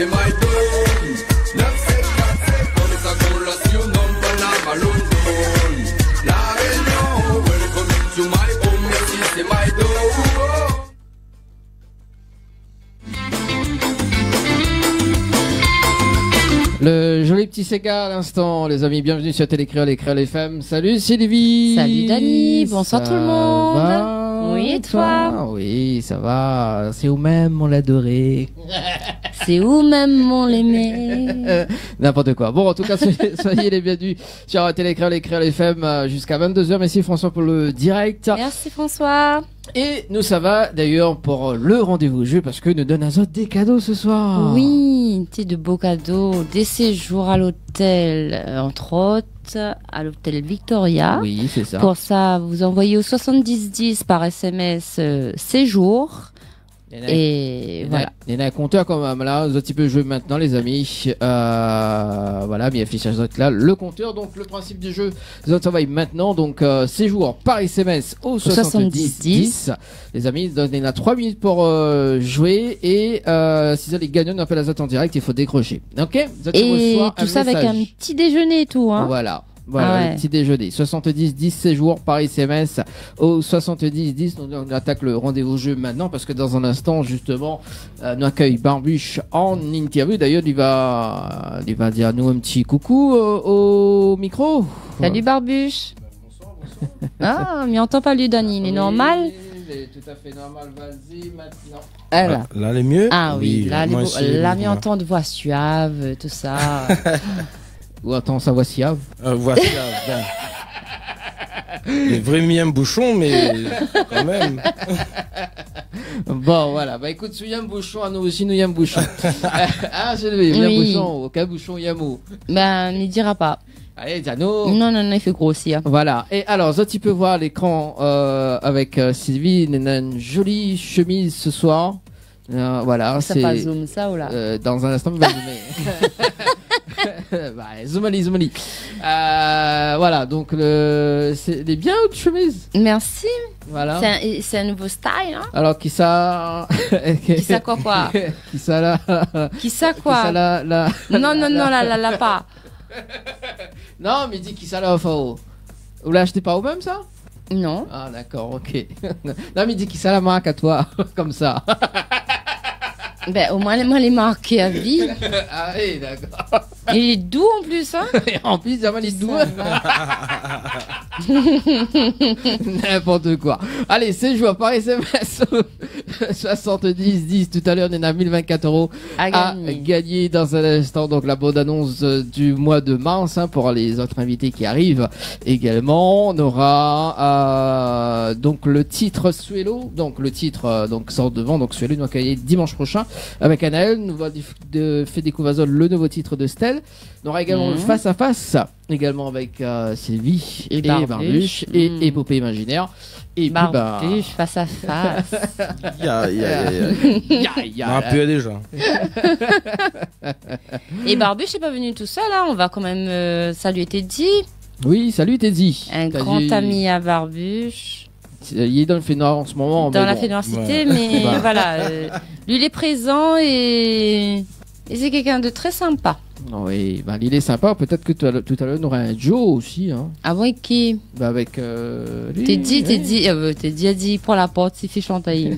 c'est my dome. 9747, on est à collation, non pas la malone. La Réunion, welcome to my home, merci, c'est my dome. Le joli petit Sega à l'instant, les amis, bienvenue sur Télécréole et Créole FM. Salut Sylvie. Salut Dani, bonsoir tout le monde. Va Oui, et toi? Oui, ça va. C'est où même on l'adorait. C'est où même on l'aimait. N'importe quoi. Bon, en tout cas, soyez les bienvenus sur Télécréole et Créole FM jusqu'à 22h. Merci François pour le direct. Merci François. Et nous, ça va d'ailleurs pour le rendez-vous jeu parce que nous donne Azot des cadeaux ce soir. Oui, de beaux cadeaux, des séjours à l'hôtel, entre autres, à l'hôtel Victoria. Oui, c'est ça. Pour ça, vous envoyez au 7010 par SMS séjour. Et voilà. Il y en a un compteur quand même là, un petit peu jouer maintenant les amis. Voilà, mais affichage là, le compteur, donc le principe du jeu, ça travaille maintenant, donc séjour par SMS au 70-10. Les amis, il y en a 3 minutes pour jouer et si ça les gagnants, on appelle la en direct, il faut décrocher. Ok? Et tout ça avec un petit déjeuner et tout, hein. Voilà. Voilà, le petit déjeuner. 70-10 séjours par SMS au 70-10. On attaque le rendez-vous jeu maintenant parce que dans un instant, justement, nous accueille Barbuche en interview. D'ailleurs, il va dire à nous un petit coucou au micro. Salut Barbuche. Bonsoir. Ah, mais entend pas lui, Dani, il est normal. Il est tout à fait normal. Vas-y, maintenant. Voilà. Là, elle est mieux. Ah oui, là, mais entend de voix suave, tout ça. Ou attends, sa voix siave. Voici les vrais miens bouchons, mais quand même. Bon, voilà. Bah écoute, Souyam Bouchon, à nous aussi, nous Yam Bouchon. Ah, j'ai levé, Yam Bouchon, aucun bouchon Yamou. Ben, il dira pas. Allez, Zano. Non, il fait grossir. Voilà. Et alors, tu peux voir l'écran avec Sylvie, une jolie chemise ce soir. Voilà. Ça pas zoom ça ou là dans un instant, il va zoomer. Bah, zoomali. Voilà, donc c'est des bien hautes chemises. Merci. Voilà. C'est un nouveau style, hein. Alors, qui ça Qui ça quoi Qui ça là Qui ça quoi Qui ça là Non, pas. Non, mais dis qui ça là, enfin, vous l'achetez pas au même ça? Non. Ah, d'accord, ok. Non, mais dis qui ça la marque à toi, comme ça. Ben, au moins, les marquer à vie. Ah oui, d'accord. Il est doux en plus, hein. Et en plus, il est doux. N'importe quoi. Allez, c'est joué par SMS 70-10. Tout à l'heure, on en a 1024 € à gagner dans un instant. Donc, la bonne annonce du mois de mars pour les autres invités qui arrivent. Également, on aura donc le titre Suelo. Donc, le titre sort devant. Donc, Suelo nous accueillir dimanche prochain avec Anaël. Nous va faire découvrir le nouveau titre de Stella. On aura également le face à face, également avec Sylvie et Barbuche et Épopée Imaginaire. Et Barbuche face à face. Un peu déjà. Et Barbuche n'est pas venu tout seul, hein. On va quand même saluer Teddy. Oui, salut Teddy. Un grand ami à Barbuche. Il est dans le Fénoir en ce moment. Dans la Fénoircité, mais voilà. Lui, il est présent et c'est quelqu'un de très sympa. Oui, il est sympa. Peut-être que tout à l'heure, on aura un Joe aussi. Hein. Avec qui? Avec lui. Teddy a dit pour la porte, il fait chanter.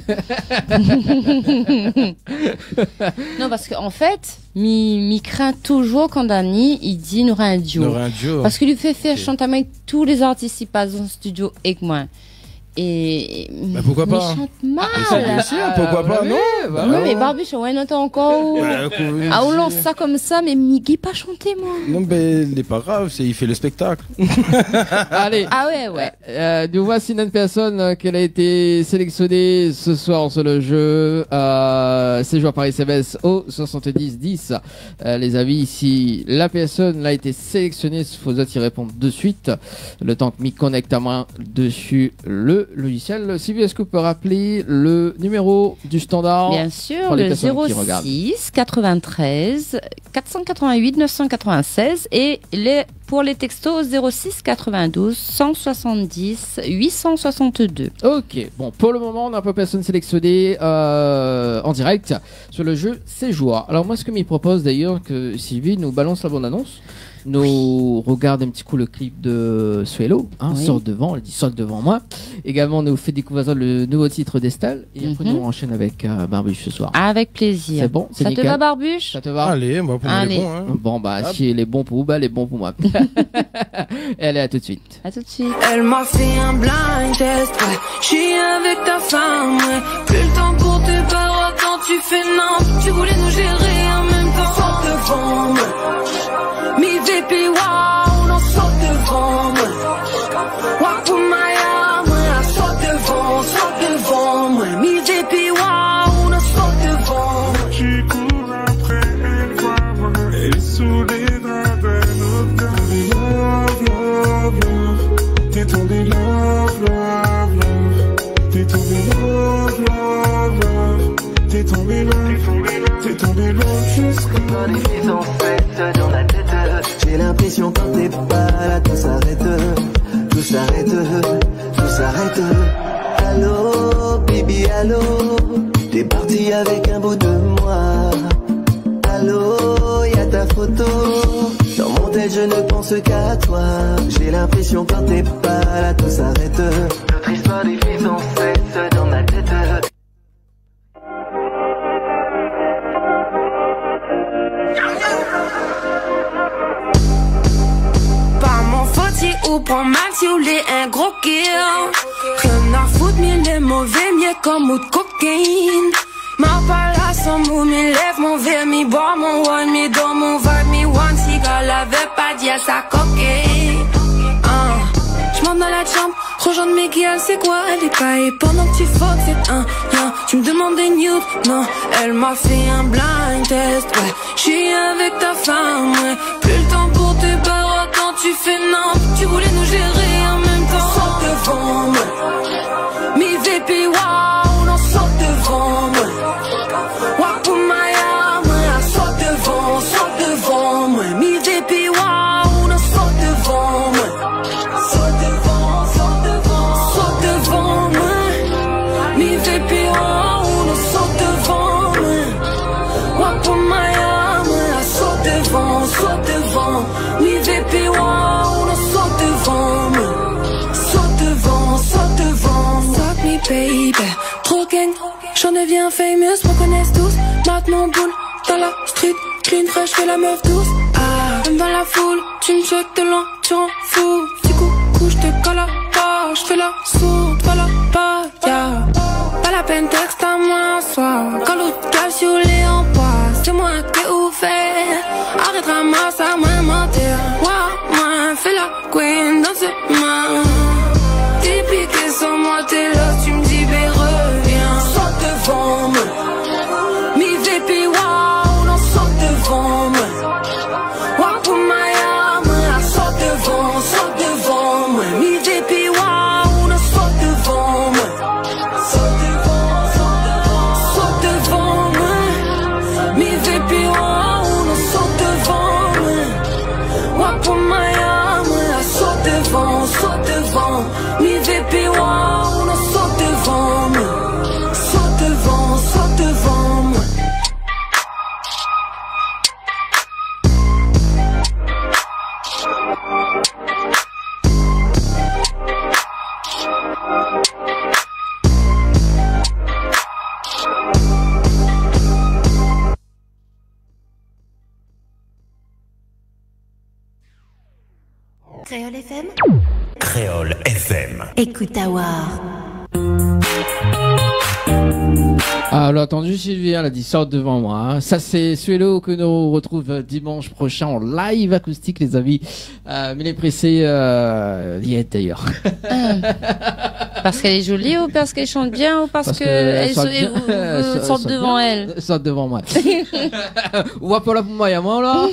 Non, parce qu'en fait, mi craint toujours quand Dani, il dit il y aura un Joe. Parce qu'il lui fait faire chanter avec tous les artistes qui passent dans le studio avec moi. Et bah pourquoi pas, il chante mal. Pourquoi pas, non oui, mais Barbuche, ouais, non, encore. On lance ça comme ça, mais Miggy pas chanté, moi. Non, mais il n'est pas grave, il fait le spectacle. Allez. Ah ouais. Nous voici une personne qui a été sélectionnée ce soir sur le jeu. C'est joué par SMS au 70-10. Les amis, ici, la personne a été sélectionnée, il faut y répondre de suite. Le temps que m'y connecte à main dessus le logiciel. Sylvie, est-ce que vous pouvez rappeler le numéro du standard? Bien sûr, le 06 93 488 996 et les Pour les textos 06 92 170 862. Ok, bon, pour le moment, on n'a pas personne sélectionnée en direct sur le jeu C'est Joie. Alors moi, ce que m'y propose d'ailleurs, que Sylvie nous balance la bande-annonce, nous regarde un petit coup le clip de Suelo, sort devant, elle dit sort devant moi. Également, on nous fait découvrir le nouveau titre d'Estelle. Et après, nous on enchaîne avec Barbuche ce soir. Avec plaisir. C'est bon, c'est ça nickel. te va, Barbuche? Ça te va? Allez, moi pour moi, il est bon. Hein. Bon, bah, si elle est bon pour vous, bah, elle est bon pour moi. Elle est à tout de suite. À tout de suite. Elle m'a fait un blind test, ouais. J'suis avec ta femme, ouais. Plus le temps pour te barrer quand tu fais non. Tu voulais nous gérer en même temps. Sors devant moi. Mi VP, wow, non, sors devant moi. Wapu Maya, moi, sors devant moi. Mi VP, wow, non, sors devant moi. J'y cours après elle, voir et sous les draps d'un autre. Love, love, love. T'es tombé love, love, love. T'es tombé love, love, love. T'es tombé love, t'es tombé love jusqu'à quand les filles sont faites dans la tête. J'ai l'impression quand t'es pas là, tout s'arrête. Tout s'arrête, tout s'arrête. Allô, baby, allô. T'es parti avec un bout de moi. Allô, y'a ta photo. Dans mon tel, je ne pense qu'à toi. J'ai l'impression quand t'es pas là, tout s'arrête. Notre histoire des filles sont faites dans ma tête. Pas mon faute ou prends mal si vous voulez un gros kill. Rien à foutre, mais les mauvais mieux comme mou de cocaïne. Ma palace en mou, mi lève mon verre, mi bois mon one, mi dans mon vibe, mi one cigare, avait pas dit à sa coquille. J'monte dans la chambre, rejoins mes gueules, c'est quoi elle est paillée pendant que tu fuck, c'est un rien. Tu me demandes des nudes, non, elle m'a fait un blind test, ouais. J'suis avec ta femme, ouais. Plus le temps pour te barrer quand tu fais non. Tu voulais nous gérer en même temps. Sors devant moi. Mi VP, wow, non, sors devant moi. Wapu Maya, moi, sors devant moi. Mi VP, wow, non, sors devant moi. Sors devant moi. Mi VP, wow, non, sors devant moi. Wapu Maya, moi, sors devant. Mi VP, wow, non, sors devant moi. Sors devant. Fuck me, baby. Trop gang, j'en deviens famous, me connaissent tous. Maintenant boule, dans la street, clean fresh, fais la meuf douce. Même dans la foule, tu me check de loin, tu rends fou. Du coup, j'te colle à pas, j'fais la sourde, voilà pas, yeah. Pas la peine, texte à moi, soir. Quand l'autre cale sur les en bois, c'est moi qui ai ouvert. Arrête, ramasse à moi, mentir. Moi, fais la queen dans ses mains. T'es piqué sans moi, t'es là, tu me dis, ben reviens. Sors devant moi. Mi VP, wow, non, sors devant moi. Wapu Maya, moi, sors devant moi. Mi VP, wow, non, sors devant moi. Sors devant moi. Mi VP, wow, non, sors devant moi. Wapu Maya, moi, sors devant. Mi VP, wow, non, sors devant moi. Sors devant moi. Créole FM. Créole FM. Écoute Awar. Alors attendu Sylvie, elle a dit sort devant moi. Hein. Ça c'est Suelo que nous retrouve dimanche prochain en live acoustique les amis. Mais les pressés y est d'ailleurs. Parce qu'elle est jolie ou parce qu'elle chante bien ou parce que elle sort devant elle. Sort devant moi. On va pas là pour moi, y'a moi là.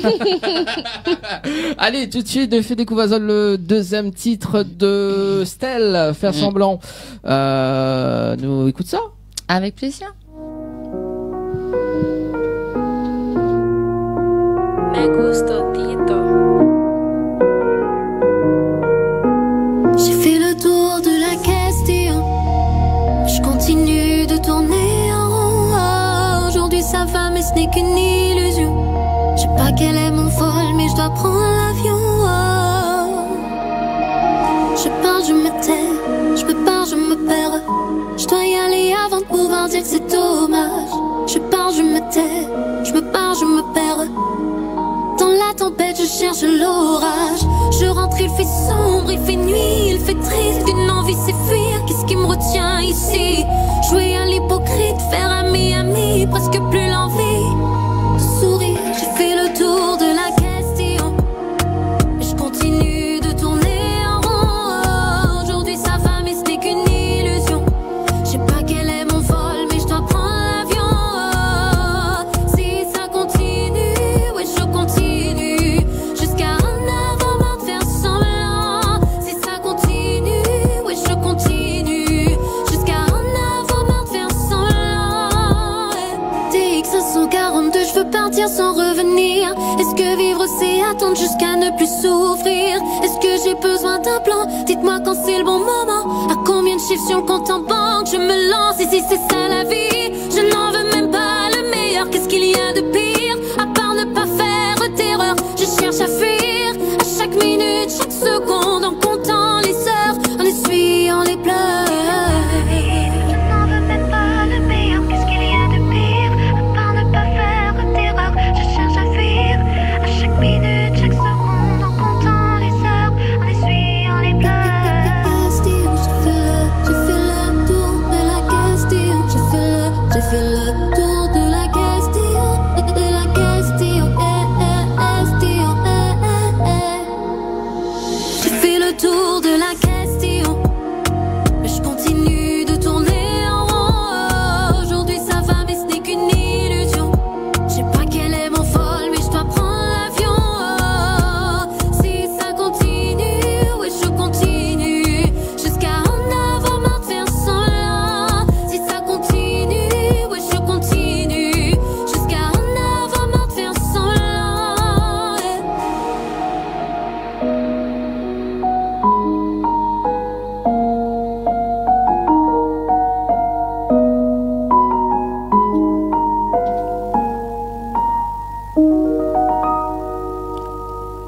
Allez, tout de suite, de fait découvrir le deuxième titre de Stell, Faire semblant. Nous écoute ça. Avec plaisir. Me gusta Tito. qu'une illusion. Je sais pas qu'elle est mon folle, mais je dois prendre l'avion. Je parle, je me tais, je me pars, je me perds. Je dois y aller avant de pouvoir dire que c'est dommage. Je parle, je me tais, je me pars, je me perds. Dans la tempête, je cherche l'orage. Je rentre, il fait sombre, il fait nuit, il fait triste. Une envie, c'est fuir, qu'est-ce qui me retient ici? Jouer à l'hypocrite, faire ami, presque plus l'envie de sourire. J'ai fait le tour de la question, et je continue de tourner en rond. Aujourd'hui ça va, mais ce n'est qu'une illusion. Je sais pas quel est mon vol, mais je dois prendre l'avion. Si ça continue, ouais je continue, jusqu'à un avant mort de faire semblant. Si ça continue, ouais je continue, jusqu'à un avant mort de faire semblant. TX 542, je veux partir sans revenir. Est-ce que vivre c'est attendre jusqu'à ne plus souffrir? Est-ce que j'ai besoin d'un plan? Dites-moi quand c'est le bon moment. À combien de chiffres sur le compte en banque je me lance? Et si c'est ça la vie, je n'en veux même pas le meilleur. Qu'est-ce qu'il y a de pire à part ne pas faire d'erreur? Je cherche à fuir à chaque minute, chaque seconde, en comptant les heures, en essuyant les pleurs. Je n'en veux même pas le meilleur. Qu'est-ce qu'il y a de pire à part ne pas faire d'erreur? Je cherche à fuir à chaque minute, chaque seconde, en comptant les heures, en essuyant les pleurs. J'ai fait le tour de la question. J'ai fait le tour de la question. De la question. J'ai fait le tour de la question, mais je continue de tourner en rond. Aujourd'hui ça va, mais ce n'est qu'une illusion. Je sais pas quel est mon vol, mais je dois prendre l'avion. Si ça continue, ouais je continue, jusqu'à un avant mort de faire semblant. Si ça continue, ouais je continue, jusqu'à un avant mort de faire semblant.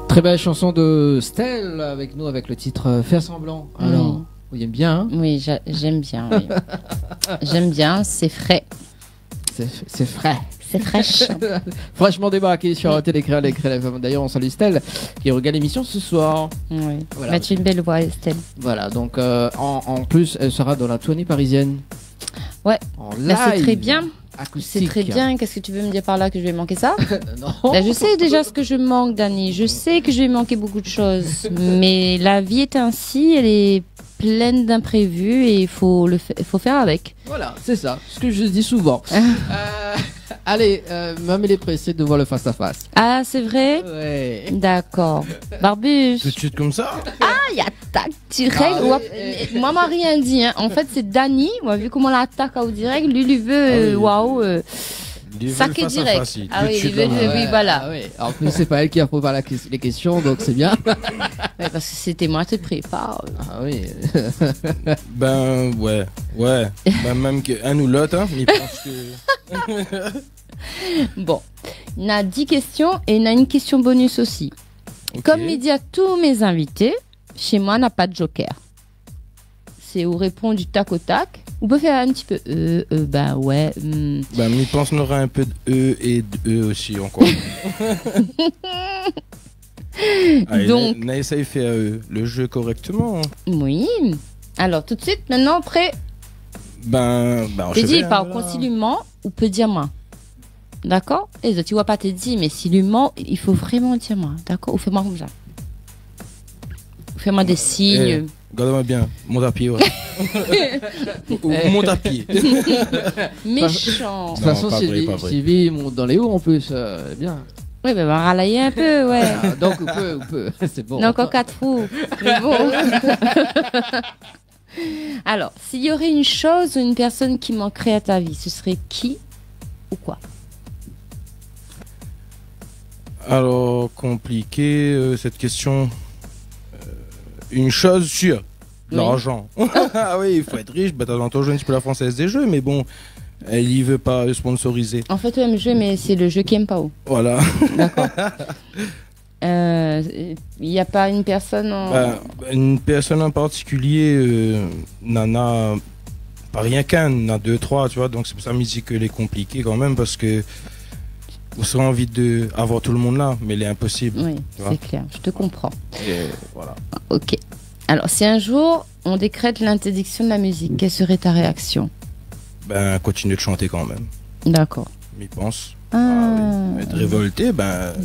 Très belle chanson de Stell avec nous avec le titre Faire semblant. Alors, vous aimez bien hein? Oui, j'aime bien. Oui. J'aime bien, c'est frais. C'est frais. C'est fraîche. Fraîchement débarqué sur Télécréole et Créole FM. D'ailleurs, on salue Stell qui regarde l'émission ce soir. Oui. Voilà. Mais tu as une belle voix, Estelle. Voilà, donc en plus, elle sera dans la tournée parisienne. Ouais. En Bah, live. c'est très bien. Acoustique. C'est très bien. Qu'est-ce que tu veux me dire par là, que je vais manquer ça? Non. Bah, je sais déjà ce que je manque, Dani. Je sais que je vais manquer beaucoup de choses. Mais la vie est ainsi, elle est pleine d'imprévus et il faut faire avec. Voilà, c'est ça, ce que je dis souvent. Allez, même elle est pressée de voir le face-à-face. Ah, c'est vrai? Ouais. D'accord. Barbus. Tout de suite comme ça? Ah, il y a tac, direct. Moi, m'a rien dit. Hein. En fait, c'est Dani. Moi, vu comment l'attaque au direct, lui, lui veut, waouh. Sac direct. Ah oui, oui, voilà. Ah, oui. En plus, c'est pas elle qui a préparé les questions, donc c'est bien. Ouais, parce que c'était moi qui te prépare. Ah oui. Ben, ouais. Ben, même qu'un ou l'autre, hein. Mais parce que... Bon, il y a 10 questions et il y a une question bonus aussi. Okay. Comme il dit à tous mes invités, chez moi, on n'a pas de joker. C'est où répond du tac au tac. On peut faire un petit peu ben ouais. Ben, je pense qu'on aura un peu de et de aussi encore. Allez, donc, Naïssa, il fait le jeu correctement. Oui. Alors, tout de suite, maintenant, prêt? Ben, t'es dit par conciliement ou peut dire moi. D'accord? Et tu vois pas, t'es dit, mais si lui ment, il faut vraiment dire moi. D'accord? Ou fais-moi comme ça. Ou fais-moi des signes. Regarde-moi bien, mon tapis, ouais. Mon tapis. Méchant. De toute façon, Sylvie monte dans les hauts en plus, bien. Oui, ben, on va ralayer un peu, ouais. Donc, on peut. C'est bon. Donc, en 4 roues. C'est bon. Alors, s'il y aurait une chose ou une personne qui manquerait à ta vie, ce serait qui ou quoi? Alors, compliqué cette question. Une chose sûre, l'argent. Ah oui, il faut être riche. Bah, t'as entendu un petit peu la Française des Jeux, mais bon, Elle y veut pas sponsoriser. En fait, tu aimes jouer, mais c'est le jeu qui aime pas. Voilà. D'accord. Il n'y a pas une personne une personne en particulier, Nana, pas rien qu'un, Nana 2, 3, tu vois, donc c'est pour ça que la musique elle est compliquée quand même, parce que on serait envie d'avoir tout le monde là, mais elle est impossible. Oui, c'est clair, je te comprends. Et voilà. Ok. Alors, si un jour on décrète l'interdiction de la musique, quelle serait ta réaction? Continuer de chanter quand même. D'accord. M'y pense. Oui. Être révolté,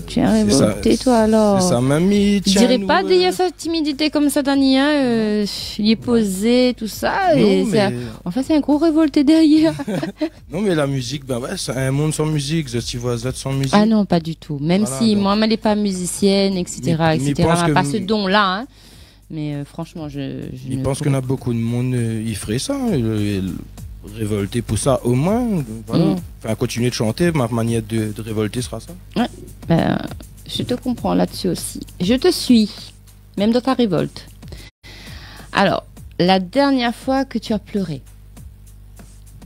Tu es révolté, toi, alors. C'est ça, mamie. Je dirais pas d'ailleurs sa timidité comme ça, Dania. Il est posé, tout ça. En fait, c'est un gros révolté derrière. Non, mais la musique, c'est un monde sans musique. Tu vois, sans musique. Ah non, pas du tout. Même si moi, elle n'est pas musicienne, etc. Elle n'a pas ce don-là. Hein. Mais franchement, je pense qu'il y en a beaucoup de monde, il ferait ça. Révolter pour ça au moins, voilà. Continuer de chanter, ma manière de révolter sera ça. Ouais, je te comprends là-dessus aussi. Je te suis, même dans ta révolte. Alors, la dernière fois que tu as pleuré?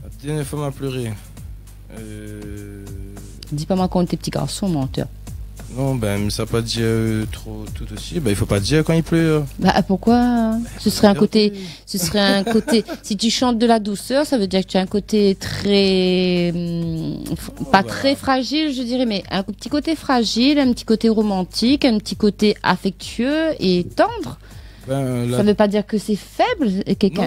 La dernière fois que tu as pleuré Dis pas moi quand t'es petit garçon, menteur. Non, ça pas dire trop tout aussi. Il faut pas dire quand il pleure. Pourquoi? Ce serait un côté. Si tu chantes de la douceur, ça veut dire que tu as un côté très, très fragile, je dirais, mais un petit côté fragile, un petit côté romantique, un petit côté affectueux et tendre. Ça veut pas dire que c'est faible. Quelqu'un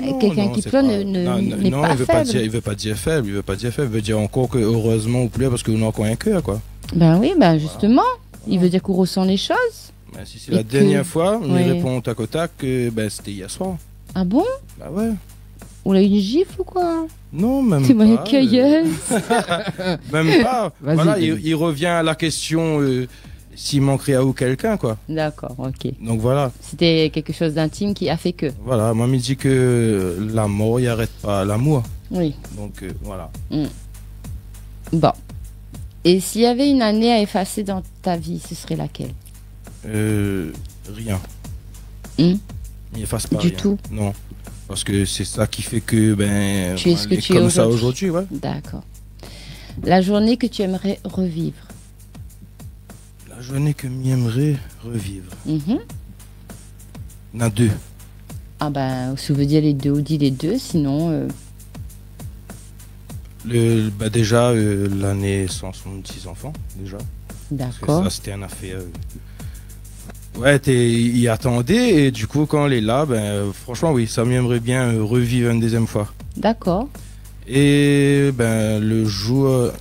qui pleure n'est pas faible. Il veut pas dire faible. Il veut dire encore que heureusement ou pleure parce que vous n'avez encore un cœur, quoi. Oui, justement. Il veut dire qu'on ressent les choses. Si c'est la dernière fois, on répond tac au tac que c'était hier soir. Ah bon? Ouais. On a une gifle ou quoi? Non, même pas. C'est moi cueilleuse. Même pas. Voilà, il revient à la question s'il manquerait à où quelqu'un, quoi. D'accord, ok. Donc voilà. C'était quelque chose d'intime qui a fait que. Voilà, moi, il dit que la mort, il n'arrête pas l'amour. Oui. Donc voilà. Bon. Et s'il y avait une année à effacer dans ta vie, ce serait laquelle? Rien. Il efface pas du rien. tout? Non. Parce que c'est ça qui fait que tu es ce que tu es comme ça aujourd'hui, ouais. D'accord. La journée que tu aimerais revivre? La journée que j'aimerais revivre. Il y en a 2. Si vous dire les 2 ou dis les 2, sinon... déjà, l'année sans son 6 enfants, déjà. D'accord. Ça, c'était un affaire... il y attendait, et du coup, quand elle est là, franchement, oui, ça m'aimerait bien revivre une deuxième fois. D'accord. Et le jour...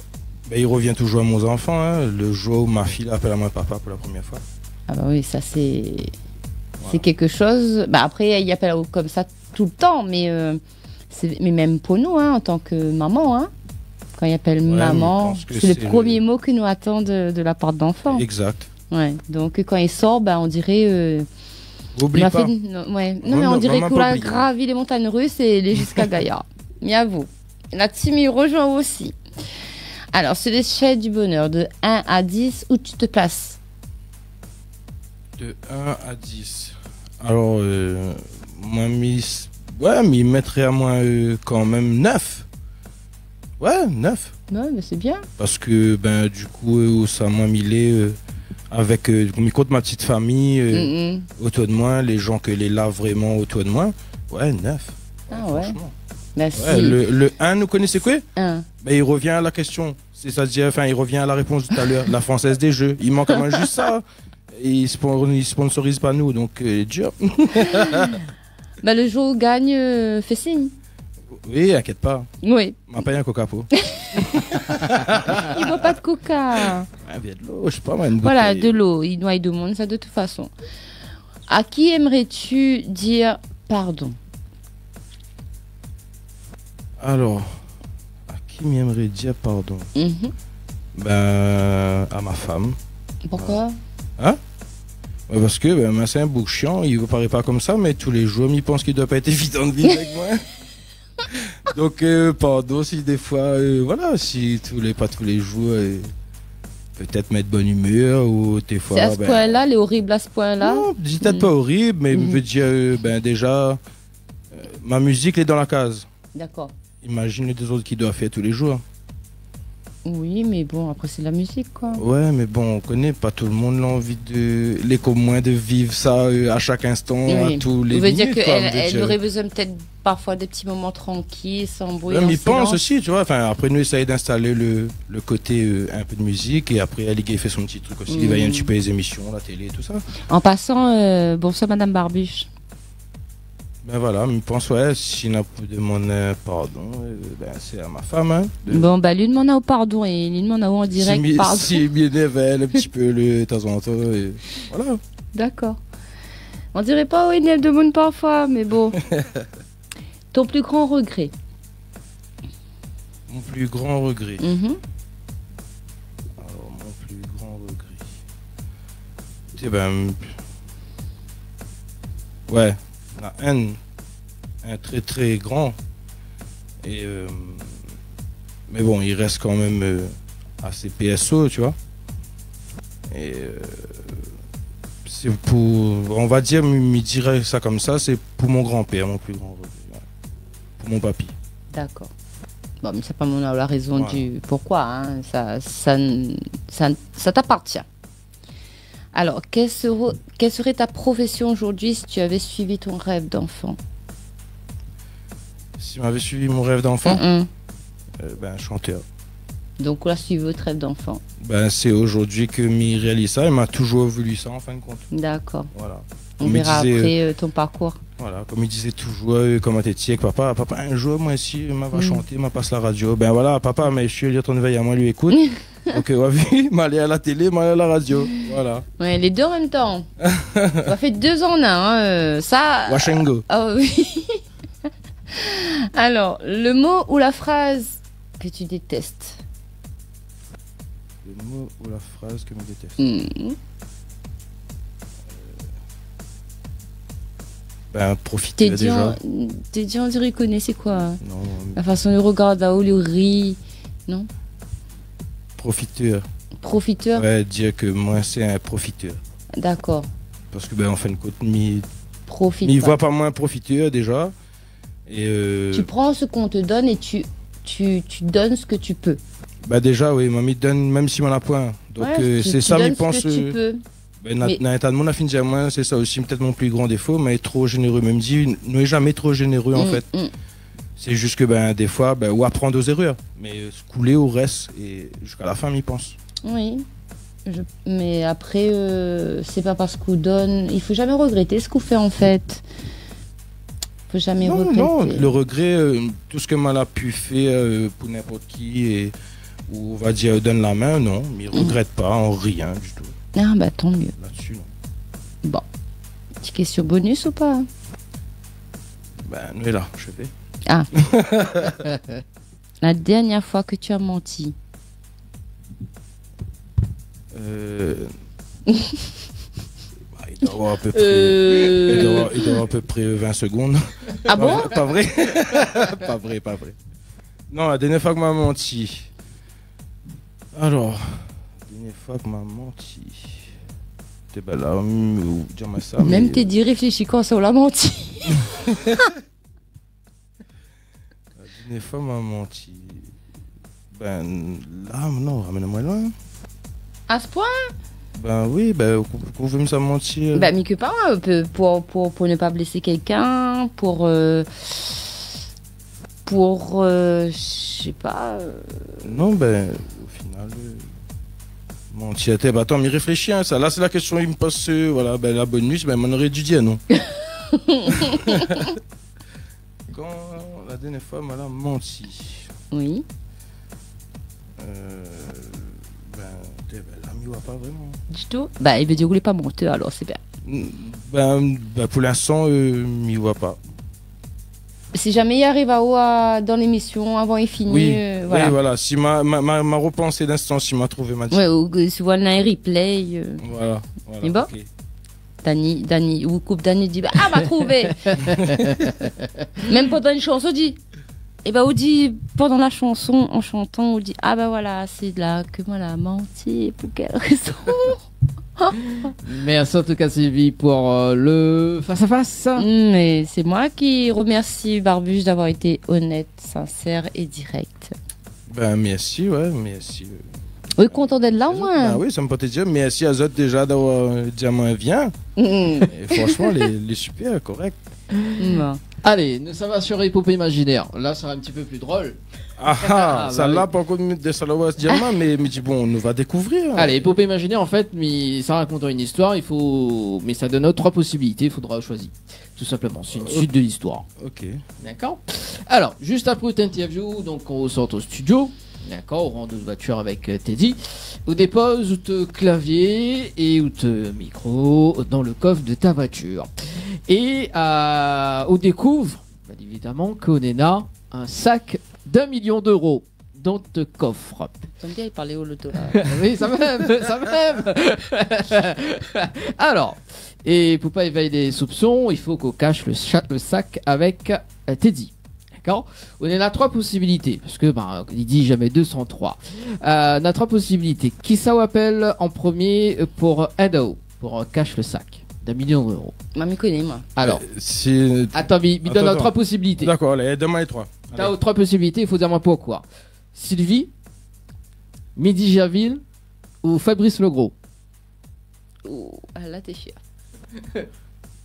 il revient toujours à mon enfant, hein, le jour où ma fille appelle à moi papa pour la première fois. Oui, ça, c'est quelque chose... après, il appelle comme ça tout le temps, mais même pour nous, hein, en tant que maman, hein, quand il appelle maman, c'est le premier mot que nous attend de la part d'enfant. Exact. Ouais, donc quand il sort, on dirait... Oublie pas. mais on dirait qu'on a gravi les montagnes russes et il est jusqu'à Gaïa. Mais à vous. La team y rejoint aussi. Alors, sur l'échelle du bonheur, de 1 à 10, où tu te places? De 1 à 10. Alors, moi, il mettrait à moi quand même 9. Ouais, 9. Ouais, mais c'est bien. Parce que, du coup, ça m'a mis avec ma petite famille autour de moi, les gens que les là vraiment autour de moi. Ouais, 9. Ah ouais. Merci. Ouais, le 1, vous connaissez quoi? 1. Il revient à la question. C'est-à-dire, il revient à la réponse tout à l'heure. La Française des Jeux. Il manque quand même juste ça. Et il sponsorise pas nous, donc dur. Le jour où gagne, fais signe. Oui, inquiète pas. Oui. M'a payé un coca pour. Il boit pas de coca. Il y a de l'eau, je sais pas moi. Voilà, de l'eau. Il noie de monde, ça de toute façon. À qui aimerais-tu dire pardon? Alors, à qui m'aimerais dire pardon? À ma femme. Pourquoi? Hein? Parce que c'est un bouc chiant, il ne paraît pas comme ça, mais tous les jours, il pense qu'il ne doit pas être évident de vivre avec moi. Donc, pardon si des fois, si pas tous les jours, peut-être mettre bonne humeur ou des fois. C'est à ce point-là, elle est horrible à ce point-là? Non, peut-être pas horrible, mais je veux dire, déjà, ma musique elle est dans la case. D'accord. imagine les deux autres qui doivent faire tous les jours. Oui, mais bon, après c'est de la musique, quoi. Ouais, mais bon, on connaît pas tout le monde l'envie de les communs de vivre ça à chaque instant, à tous les minutes. Vous veut dire qu'elle aurait besoin peut-être parfois des petits moments tranquilles, sans bruit. Mais il pense aussi, tu vois. Enfin, après nous essayer d'installer le côté un peu de musique et après elle fait son petit truc aussi. Il va y un petit peu les émissions, la télé, tout ça. En passant, bonsoir Madame Barbuche. Ben voilà, je pense, ouais, si on a demandé pardon, ben c'est à ma femme. Hein, Bon, bah lui demande au pardon et lui demande en direct pardon. Si m'énerve elle un petit peu de temps en temps, et voilà. D'accord. On dirait pas il énerve de monde parfois, mais bon. Ton plus grand regret? Mon plus grand regret. Alors, mon plus grand regret. Eh ben. Ouais. Un très très grand et mais bon il reste quand même assez PSO, tu vois, et c'est pour, on va dire, me dirait ça comme ça, c'est pour mon grand-père, mon plus grand regret, ouais. Pour mon papy. D'accord. Bon, mais c'est pas la raison du pourquoi, hein. Ça t'appartient. Alors, quelle serait ta profession aujourd'hui si tu avais suivi ton rêve d'enfant? Si j'avais suivi mon rêve d'enfant, ben chanteur. Donc là, suivi votre rêve d'enfant. Ben c'est aujourd'hui que m'y réalise ça. Il m'a toujours voulu ça en fin de compte. D'accord. Voilà. On verra après ton parcours. Voilà, comme il disait toujours, comment t'es avec papa, un jour moi aussi, m'a va chanter, m'a passe la radio. Ben voilà, papa, mais je suis allé ton veille à moi, lui écoute. Donc, ouais, m'aller à la télé, m'aller à la radio. Voilà. Ouais, les deux en même temps. Ça fait 2 en 1. Ça. Washengo. Oh oui. Alors, le mot ou la phrase que tu détestes? Le mot ou la phrase que je déteste. Ben, profiter déjà. T'es dit, on dirait connaît, c'est quoi? Non. La façon de regarder, où le riz, non? Profiteur. Profiteur? Ouais, dire que moi c'est un profiteur. D'accord. Parce que ben en fin de compte, il voit pas moi un profiteur déjà. Et tu prends ce qu'on te donne et tu donnes ce que tu peux. Bah déjà oui, mamie donne même si on a point. Donc c'est ça, je pense. Dans mon afin de moi, c'est ça aussi peut-être mon plus grand défaut, mais être trop généreux. Même dit, ne jamais trop généreux en fait. C'est juste que ben des fois, ou apprendre aux erreurs, mais se couler au reste et jusqu'à la fin, m'y pense. Oui. Mais après, c'est pas parce qu'on donne. Il faut jamais regretter ce qu'on fait en fait. Faut jamais regretter. Non, le regret, tout ce que mal a pu faire pour n'importe qui et ou on va dire donne la main, non, mais regrette pas en rien du tout. Ah bah tant mieux. Là-dessus, non. Bon. Petite question bonus ou pas? Ben, nous là, je vais. Ah. La dernière fois que tu as menti? Il doit avoir à peu près, il doit avoir à peu près 20 secondes. Ah bon? Pas vrai. Pas vrai. Non, la dernière fois que m'a menti. Alors, la dernière fois que m'a menti. T'es belle là, dis-moi ça. Même t'es dit réfléchis quand ça on l'a menti. La dernière fois m'a menti. Ben là, non, ramène-moi loin. À ce point? Ben oui, ben vous pouvez me mentir. Ben mais que pas, pour ne pas blesser quelqu'un, pour je sais pas. Non, ben au final mentir. Ben attends, m'y réfléchis, hein, ça. Là c'est la question, il me passe voilà, ben la bonne nuit, ben on aurait dû dire non. Quand la dernière fois m'a menti. Oui. Là, m'y voit pas vraiment. Du tout? Bah, il veut dire que vous voulez pas mentir, alors c'est bien. Ben pour l'instant, m'y voit pas. Si jamais il arrive dans l'émission, avant il finit, oui, voilà. Oui, voilà. Si ma repensée d'instant, si m'a trouvé ma. Ouais, ou si vous avez un replay. Voilà. Et bon? Okay. Dani, ou coupe Dani dit, ah, m'a trouvé! Même pendant une chanson, on dit. Et bah, on dit, pendant la chanson, en chantant, on dit, ah bah voilà, c'est là que moi, la menti, pour quelle raison? Merci en tout cas Sylvie pour le face-à-face. Mais c'est moi qui remercie Barbuche d'avoir été honnête, sincère et direct. Ben merci, ouais, merci. Oui, content d'être là au moins. Ben oui, ça me peut te dire merci à eux déjà d'avoir dit à moi viens. Et franchement, les super, correct. Bon. Allez, nous ça va sur épopée imaginaire. Là, ça va un petit peu plus drôle. Ah, ça bah là oui. pas encore de Salawas diamant, mais dis bon, on nous va découvrir. Allez, épopée imaginaire, en fait, mais ça raconte une histoire, mais ça donne trois possibilités, il faudra choisir. Tout simplement, c'est une suite de l'histoire. Ok. D'accord. Alors, juste après cette interview, donc on sort au studio. D'accord, on rentre de voiture avec Teddy. On dépose ton clavier et ou ton micro dans le coffre de ta voiture. Et on découvre, bien évidemment, qu'on a un sac d'1 million d'euros dans ton coffre. J'aime bien parler au loto là. Oui, ça même, ça même. Alors, et pour pas éveiller les soupçons, il faut qu'on cache le sac avec Teddy. D'accord. On a trois possibilités, parce que il dit jamais 203. On a trois possibilités. Qui ça appelle en premier pour Edo, pour cache le sac d'1 million d'euros. Moi, me connais, moi. Alors, attends, il donne trois possibilités. D'accord, allez, demain les trois. T'as trois possibilités, il faut dire moi pourquoi. Sylvie, Mehdi Javil ou Fabrice Legros. Ouh, là t'es chiant.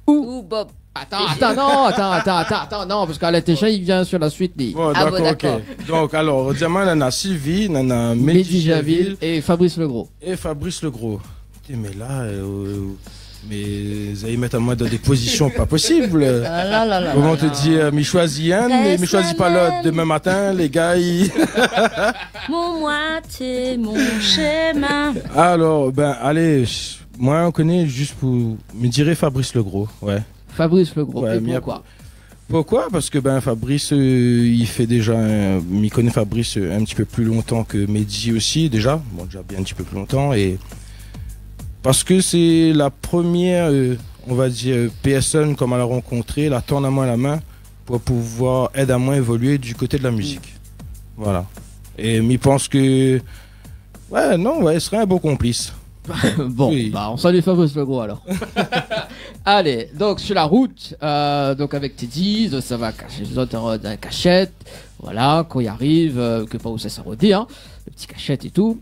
Ou Bob. Attends, non, parce qu'à la Técha, il vient sur la suite des. Bon, d'accord, ok. Donc, alors, au diamant, on a Sylvie, on a Mehdi Javil et Fabrice Legros. Et Fabrice Legros. Mais là, mais vous allez mettre à moi dans des positions pas possibles. Comment te dire, mais choisis un, mais choisis pas l'autre. Demain matin, les gars, Mon moitié, mon schéma. Alors, allez, moi, on connaît juste pour me dirais Fabrice Legros, ouais. Fabrice Legros, ouais, et pourquoi? Pourquoi? Parce que Fabrice, il fait déjà, il connaît Fabrice un petit peu plus longtemps que Mehdi aussi, déjà. Bon, déjà bien un petit peu plus longtemps, et parce que c'est la première, on va dire, personne comme elle a rencontré, la tendre à la main pour pouvoir aider à moi évoluer du côté de la musique. Voilà. Et il pense que, ouais, ce serait un beau complice. Bon, oui. On salue Fabrice Legros alors. Allez, donc sur la route, donc avec Teddy, ça va cacher les autres dans la cachette. Voilà, quand il arrive, que pas où ça s'est rodé, hein, le petit cachette et tout.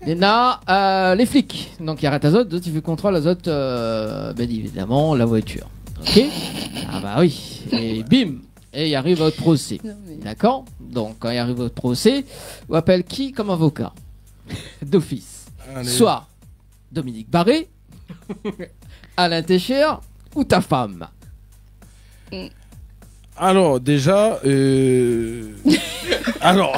Et là, les flics, donc il arrête à autres, il fait contrôle à autres, bien évidemment, la voiture. Ok. Ah bah oui. Et bim, et il arrive votre procès. D'accord. Donc quand il arrive votre procès, on appelle qui comme avocat d'office? Soit Dominique Barré, Alain Técher ou ta femme? Alors, déjà, alors,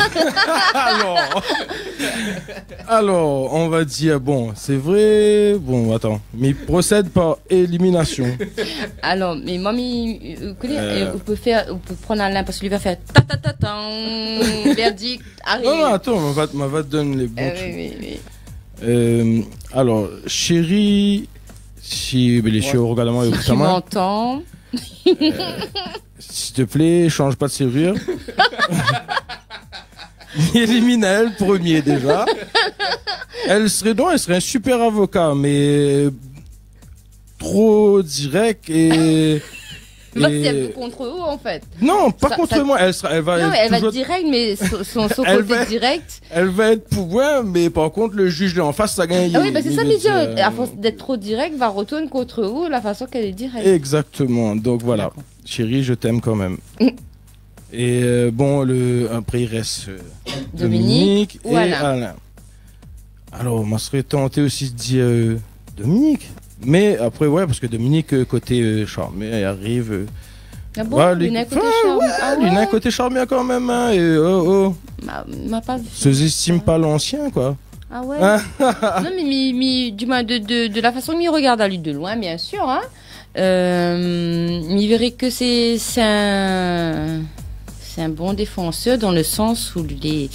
on va dire, bon, c'est vrai, bon, attends, mais il procède par élimination. Alors, mais mamie, on peut prendre Alain parce qu'il va faire ta verdict, arrive. Non, attends, on va te donner les bons oui. Alors, chérie, si les chiots regarde-moi et tu m'entends. S'il te plaît, change pas de serrure. Élimine elle premier déjà. Elle serait un super avocat, mais trop direct et. C'est un peu contre eux en fait. Non, pas contre moi. Elle va être directe, mais son côté direct. Elle va être pour moi, mais par contre le juge en face ça gagne. Ah oui, c'est ça, mais à force d'être trop direct, va retourner contre eux la façon qu'elle est directe. Exactement. Donc voilà, chérie, je t'aime quand même. Et bon, après il reste Dominique et Alain. Alors, moi serais tenté aussi de dire Dominique. Mais après, ouais, parce que Dominique, côté charmé, elle arrive. Ah bon, Luna côté charmé. Luna côté charmé quand même. Hein, et m'a pas vu. Sous-estime pas l'ancien, quoi. Ah ouais. Non, mais du moins, de la façon qu'il regarde à lui de loin, bien sûr. Hein, il verrait que c'est un bon défenseur dans le sens où tu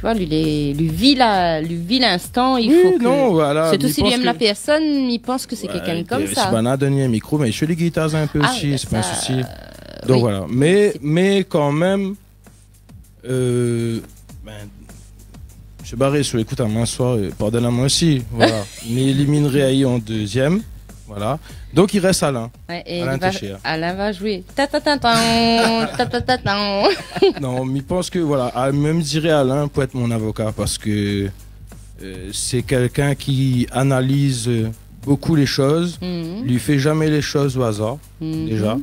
vois, lui vit l'instant, il faut que... non, voilà. Surtout s'il aime la personne, il pense que c'est quelqu'un comme ça. Si on a donné un micro, mais je fais les guitares un peu aussi, c'est pas un souci. Donc voilà. Mais quand même, Monsieur Barré, sur écoute à main soir, pardonne-moi aussi. Voilà. M'élimine Réaï en deuxième. Voilà. Donc il reste Alain. Ouais, et Alain va jouer. Non, mais je pense que voilà, même dirais Alain pour être mon avocat parce que c'est quelqu'un qui analyse beaucoup les choses, lui fait jamais les choses au hasard déjà.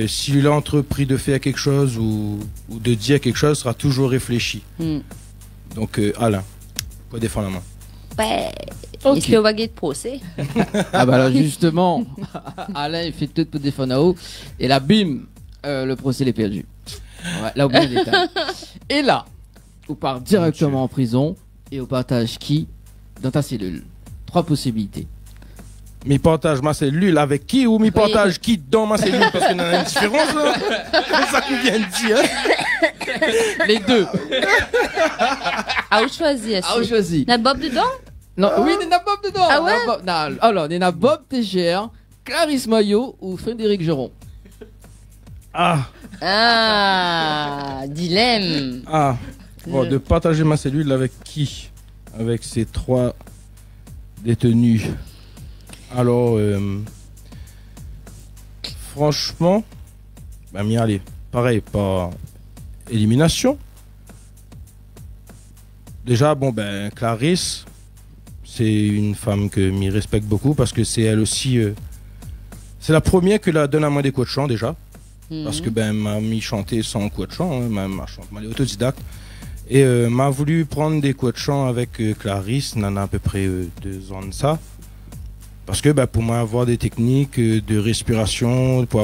S'il a entrepris de faire quelque chose ou de dire quelque chose, sera toujours réfléchi. Donc Alain, pour défendre la main. Ouais. Okay. Est-ce qu'il va gagner de procès? Ah bah là justement, Alain il fait tout pour défendre là-haut. Et là bim, le procès est perdu. Ouais, là oubliez les détails. Et là, on part directement en prison et on partage qui dans ta cellule? 3 possibilités. Mi partage ma cellule avec qui ou mi partage qui dans ma cellule parce qu'il y en a une différence là. C'est ça qu'on vient de dire. Les deux. À où choisir? À où choisir? N'a Bob dedans? Non, oui, il y a Bob dedans. Ah ouais? Alors, il y a Bob TGR, Clarisse Maillot ou Frédéric Geron. Dilemme. Bon, de partager ma cellule avec qui? Avec ces 3 détenus. Alors, franchement, m'y aller. Pareil, par élimination. Déjà, Clarisse, c'est une femme que m'y respecte beaucoup parce que c'est elle aussi. C'est la première que la donne à moi des cours de chant déjà. Parce que m'a mis chanter sans cours de chant, hein, m'a est autodidacte. Et m'a voulu prendre des cours de chant avec Clarisse, on en a à peu près 2 ans de ça. Parce que pour moi, avoir des techniques de respiration, pour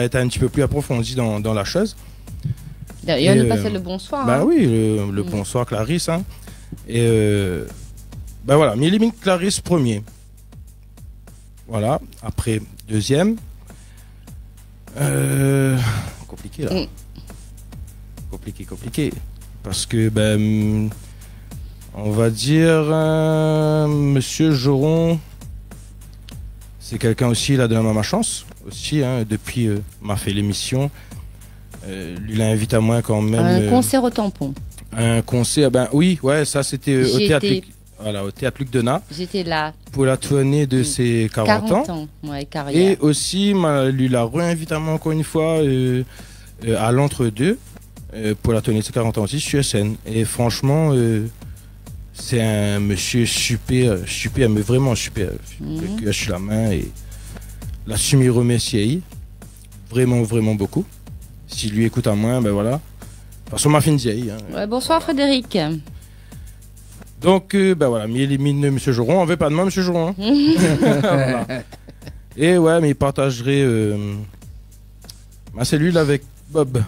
être un petit peu plus approfondi dans la chose. D'ailleurs, nous passer le bonsoir. Oui, le bonsoir Clarisse. Hein. Et voilà, m'élimine Clarisse premier. Voilà, après deuxième. Compliqué là. Compliqué. Parce que on va dire Monsieur Geron, c'est quelqu'un aussi, il a donné ma chance aussi, hein, depuis m'a fait l'émission. Lui l'invite à moi quand même. Un concert au tampon. Un concert, oui, ouais, ça c'était au théâtre. Au théâtre Luc Denat. J'étais là. Pour la tournée de ses 40 ans. Ouais, carrière. Et aussi, lui l'a réinvité à moi encore une fois à l'entre-deux pour la tournée de ses 40 ans aussi sur scène. Et franchement, c'est un monsieur super, mais vraiment super. Je suis la main et la suis remercier. Vraiment, vraiment beaucoup. S'il lui écoute à moi, voilà. De toute façon, ma fille vieille. Hein. Ouais, bonsoir Frédéric. Donc, voilà, il élimine M. Geron. On veut pas de moi, M. Geron. Hein. Voilà. Et ouais, mais il partagerait ma cellule avec Bob.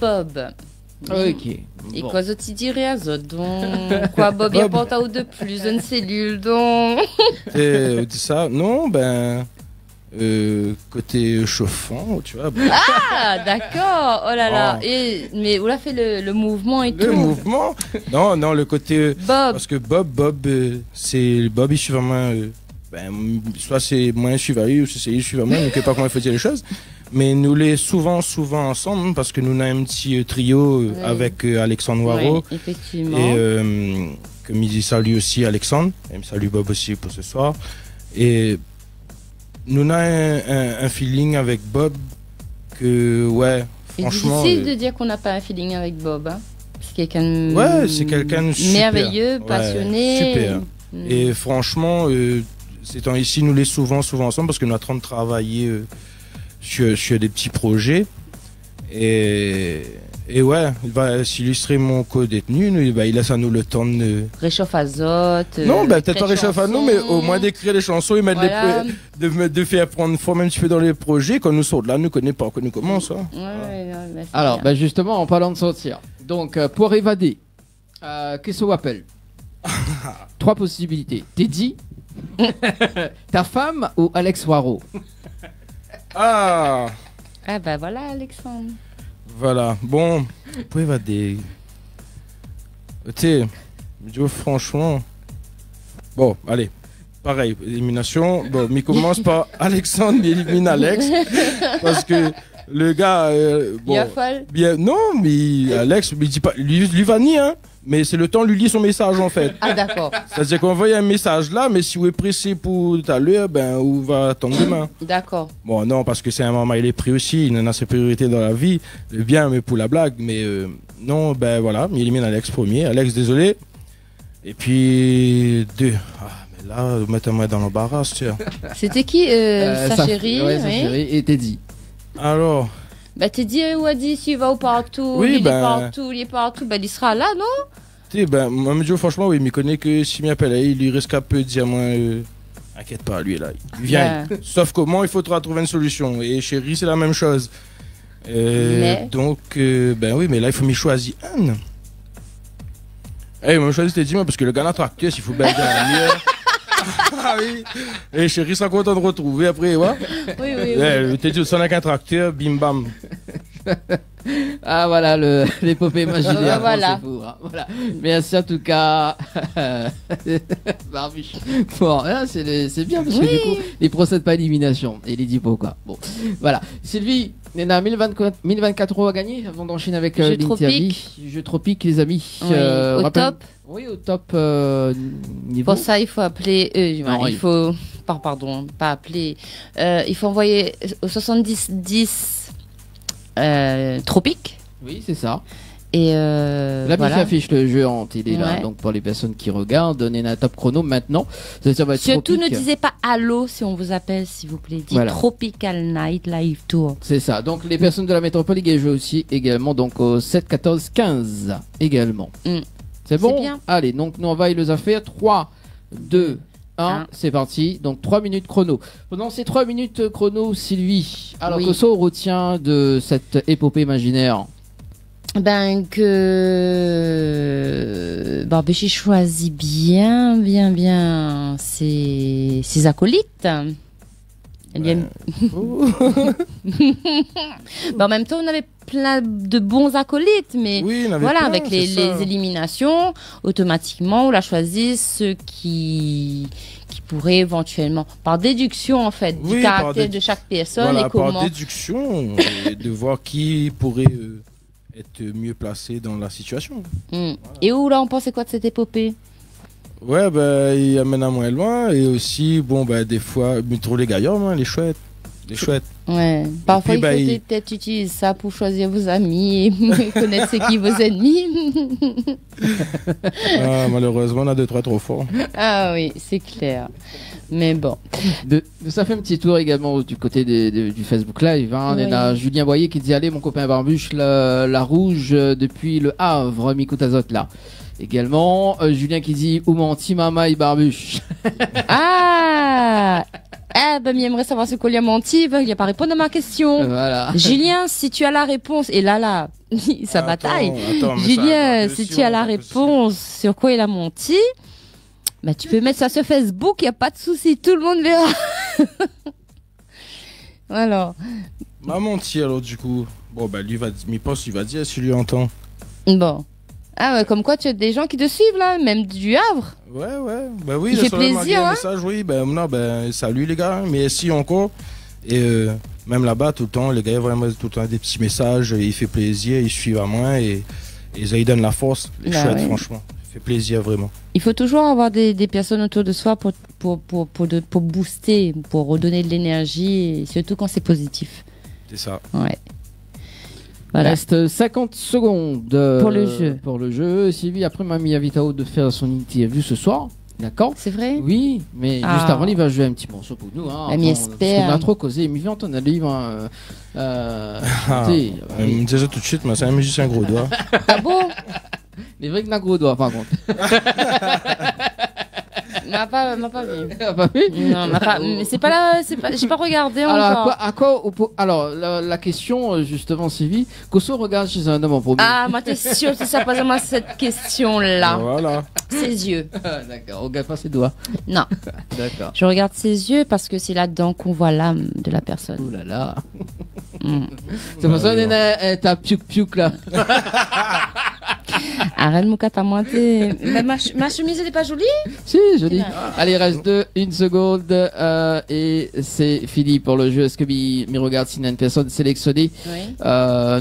Ok. Et quoi d'autre il dirait à Zod? Donc, quoi, Bob, il apporte à ou de plus une cellule, donc. Et dit ça? Non, côté chauffant, tu vois. Ah, d'accord. Oh là là. Mais où l'a fait le mouvement et tout? Le mouvement? Non, le côté. Bob. Parce que Bob, c'est Bob, il suit vraiment. Soit c'est moi, je suis varié, ou c'est il suit vraiment, je ne sais pas comment il faut dire les choses. Mais nous les souvent ensemble, parce que nous avons un petit trio avec Alexandre Noiro. Oui, effectivement. Et comme il dit, salut aussi Alexandre, et salut Bob aussi pour ce soir. Et nous avons un feeling avec Bob que, franchement. C'est difficile de dire qu'on n'a pas un feeling avec Bob. Hein. C'est quelqu'un c'est quelqu'un de super. Merveilleux, passionné. Super. Et franchement, ces temps ici, nous les souvent ensemble parce que nous sommes en train de travailler sur des petits projets. Et ouais, il va s'illustrer mon co-détenu, il laisse à nous le temps de... Réchauffe azote. Non, peut-être pas réchauffe à nous, mais au moins d'écrire les chansons et mettre de faire prendre forme un petit peu dans les projets. Quand nous sortons là, nous connaissons pas, quand nous commençons. Hein. Alors, justement, en parlant de sortir, donc pour évader, qu'est-ce qu'on appelle? 3 possibilités. Teddy, ta femme ou Alex Waro? Ah voilà, Alexandre. Voilà, bon, pour évader. Tu sais, franchement. Bon, allez, pareil, élimination. Bon, mais commence par Alexandre, mais élimine Alex. Parce que Le gars, bon. Il a folle. Bien, non, mais Alex, lui dit pas, lui va ni, hein. Mais c'est le temps de lui lire son message, en fait. Ah, d'accord. C'est-à-dire qu'on envoie un message là, mais si vous êtes pressé pour tout à l'heure, ben, on va attendre demain. D'accord. Bon, non, parce que c'est un maman, il est pris aussi, il en a ses priorités dans la vie. Bien, mais pour la blague, mais non, ben voilà, il élimine Alex premier. Alex, désolé. Et puis, 2. Ah, mais là, mettez-moi dans l'embarras, tiens. C'était qui sa chérie? Ouais, sa chérie, et Teddy. Alors. Bah, Teddy ou a dit s'il va au partout, Oui, il est partout, bah, il sera là, non? Tu sais, ben, moi, me dis, franchement, oui, mais il connaît que s'il m'appelle, il lui reste qu'à peu dire, moi, inquiète pas, lui, là, il vient. Ouais. Sauf comment il faudra trouver une solution. Et chérie, c'est la même chose. Donc, ben oui, mais là, il faut m'y choisir un. Eh, moi, je choisis Teddy, moi, parce que le gars, l'attracteur, s'il faut bien gagner. Ah oui. Et chérie, sera content de retrouver après, ouais. Oui, oui, oui. Teddy, son avec un tracteur, bim bam. Ah voilà l'épopée imaginaire. Voilà. Bon, hein. Voilà. Merci en tout cas. Barbuche. Bon, hein, c'est bien parce que du coup, il procède pas à élimination. Et il dit pourquoi. Bon, voilà. Sylvie, on a 1024 € à gagner avant d'enchaîner avec l'interview. Jeu tropique, les amis. Oui, au top. Oui, au top niveau. Pour ça, il faut appeler. Non, il faut. Pardon, pas appeler. Il faut envoyer au 70 10. Tropique. Oui, c'est ça. Et la voilà. affiche le jeu en télé là. Ouais. Donc pour les personnes qui regardent, donnez un top chrono maintenant. Ça va être surtout tropique. ne disez pas allô si on vous appelle, s'il vous plaît. Dites Voilà. Tropical Night Live Tour. C'est ça. Donc les personnes de la métropole ils jouent aussi également donc au 7 14 15 également. C'est bon. Bien. Allez, donc nous on va les affaires 3 2 1, c'est parti. Donc 3 minutes chrono. Pendant ces 3 minutes chrono, Sylvie, alors que ça on retient de cette épopée imaginaire? Ben que Barbuchy choisit bien ses acolytes. Elle aime... Ben, en même temps, on avait plein de bons acolytes, mais voilà, plein, avec les éliminations, automatiquement, on a choisi ceux qui pourraient éventuellement, par déduction en fait, du caractère de chaque personne, voilà, et comment... par déduction, de voir qui pourrait être mieux placé dans la situation. Voilà. Et où là, on pensait quoi de cette épopée? Ouais, ben, il amène à moins loin, et aussi, bon, ben, des fois, mais trop les gaillards, hein, les chouettes. Ouais, parfois puis, il faut peut-être utiliser ça pour choisir vos amis et connaître c'est qui vos ennemis. Malheureusement, on a 2-3 trop forts. Ah oui, c'est clair. Mais bon. Ça fait un petit tour également du côté du Facebook Live. Hein. On a Julien Boyer qui dit allez, mon copain Barbuche, la rouge depuis le Havre, Micoute Azote là. Également, Julien qui dit où menti Mama et Barbuche. Ah ben, il aimerait savoir ce qu'on lui a menti, il n'a pas répondu à ma question. Voilà. Julien, si tu as la réponse, et là, ça bataille. Julien, si tu as la réponse sur quoi il a menti, bah, tu peux mettre ça sur Facebook, il n'y a pas de souci, tout le monde verra. Alors. M'a menti alors du coup. Bon, bah lui, il va dire si lui entend. Bon. Ah ouais, comme quoi tu as des gens qui te suivent là, même du Havre. Ouais, bah oui, il fait plaisir, hein. Message, oui, ben non, ben salut les gars, mais si encore. Et même là-bas, tout le temps, les gars, vraiment tout le temps des petits messages, il fait plaisir, ils suivent à moi et ça, ils donnent la force, les chouettes, franchement. Ça fait plaisir vraiment. Il faut toujours avoir des personnes autour de soi pour booster, pour redonner de l'énergie, et surtout quand c'est positif. C'est ça. Ouais. Voilà. Reste 50 secondes pour le jeu. Pour le jeu. Sylvie, après, m'a mis à Vitao de faire son interview ce soir. D'accord? C'est vrai? Oui, mais juste avant, il va jouer un petit morceau pour nous. Hein, espère. On a trop causé. Mais viens, on a livre. Me disais tout de suite, mais c'est un musicien gros doigt. Ah bon? Les vrais que n'a gros doigt, par contre. M'a pas vu. Pas vu? Non, mais c'est pas là, j'ai pas regardé encore. Alors, la question, justement, Sylvie, Kosso regarde chez un homme en premier. Ah, moi, t'es sûr que ça pose à moi cette question-là. Voilà. Ses yeux. D'accord, on regarde pas ses doigts. Non. D'accord. Je regarde ses yeux parce que c'est là-dedans qu'on voit l'âme de la personne. Ouh là là. C'est pour ça qu'on est un piuk-piuk là. Arrête mon cat à moi. Ma chemise, elle est pas jolie? Si, jolie. Allez, il reste 1 seconde et c'est fini pour le jeu. Est-ce que m'y regarde s'il y a une personne sélectionnée? Oui.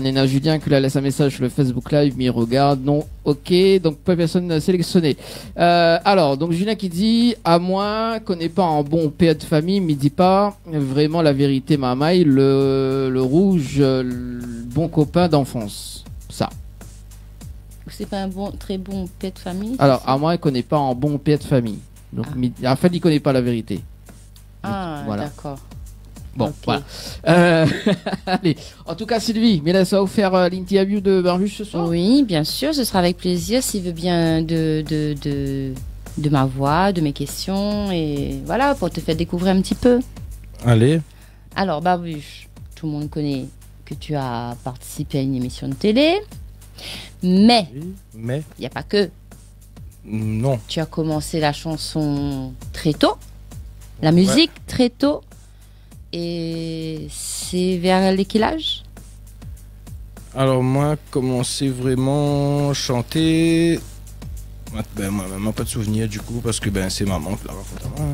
Néna Julien qui lui a laissé un message sur le Facebook Live, m'y regarde. Non, ok, donc pas personne sélectionnée. Alors, donc Julien qui dit, à moi, qu'on n'est pas un bon père de famille, m'y dit pas vraiment la vérité, mamaï, le rouge, le bon copain d'enfance. Ça. C'est pas un très bon père de famille? Alors, à moi, il connaît pas un bon père de famille. Donc, en fait, il connaît pas la vérité. Ah, voilà. D'accord. Bon, Okay. voilà. Allez. En tout cas, Sylvie, mais là, ça va vous faire l'interview de Barbuche ce soir? Oui, bien sûr, ce sera avec plaisir s'il veut bien de ma voix, de mes questions, et voilà, pour te faire découvrir un petit peu. Allez. Alors, Barbuche, tout le monde connaît que tu as participé à une émission de télé, mais il n'y a pas que. Non. Tu as commencé la chanson très tôt, la musique très tôt, et c'est vers quel âge? Alors moi, commencé vraiment à chanter, ben moi même pas de souvenir du coup, parce que ben c'est maman qui l'a raconté à moi.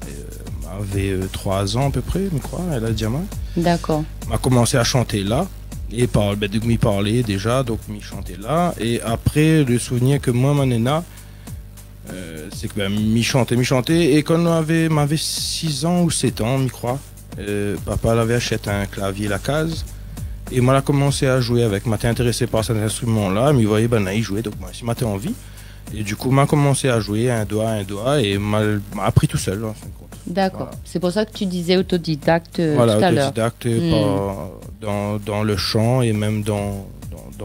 Elle avait 3 ans à peu près, je crois, elle a dit à moi. D'accord. On a commencé à chanter là, et de m'y parler déjà, donc m'y chanter là, et après le souvenir que moi, ma nena, c'est que ben m'y chanter, et quand m'avait 6 ans ou 7 ans, je crois, papa l'avait acheté un clavier la case. Et moi, j'ai commencé à jouer avec. Je m'étais intéressé par cet instrument-là. Mais vous voyez, ben, il jouait. Donc, moi, si m'étais envie. Et du coup, j'ai commencé à jouer un doigt. Et m'a appris tout seul, en fin de compte. D'accord. Voilà. C'est pour ça que tu disais autodidacte voilà, tout à l'heure. Autodidacte dans le chant et même dans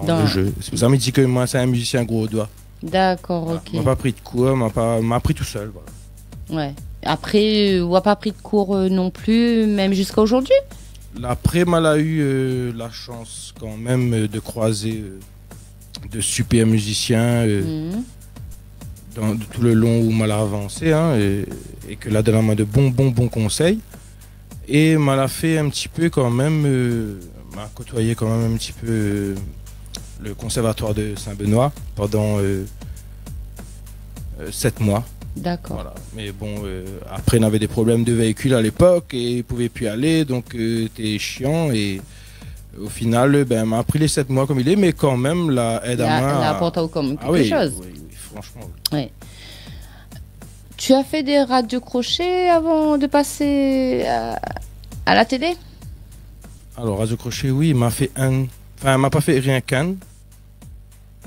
le jeu. C'est pour ça que je me dis que moi, c'est un musicien gros doigt. D'accord, voilà. ok. Je n'ai pas pris de cours, m'a appris tout seul. Voilà. Ouais. Après, on n'a pas pris de cours non plus, même jusqu'à aujourd'hui? Après, elle a eu la chance quand même de croiser de super musiciens dans tout le long où elle a avancé, hein, et que là, donné moi de bons conseils. Et elle a fait un petit peu quand même, m'a côtoyé quand même un petit peu le conservatoire de Saint-Benoît pendant 7 mois. D'accord. Voilà. Mais bon, après, on avait des problèmes de véhicule à l'époque et il ne pouvait plus aller, donc c'était chiant. Et au final, ben, m'a pris les 7 mois comme il est, mais quand même, la aide à moi. Elle a apporté comme quelque chose. Oui, franchement. Oui. Tu as fait des radios crochets avant de passer à la télé? Alors, radio crochet, oui, il m'a fait un. Enfin, elle m'a pas fait rien qu'un.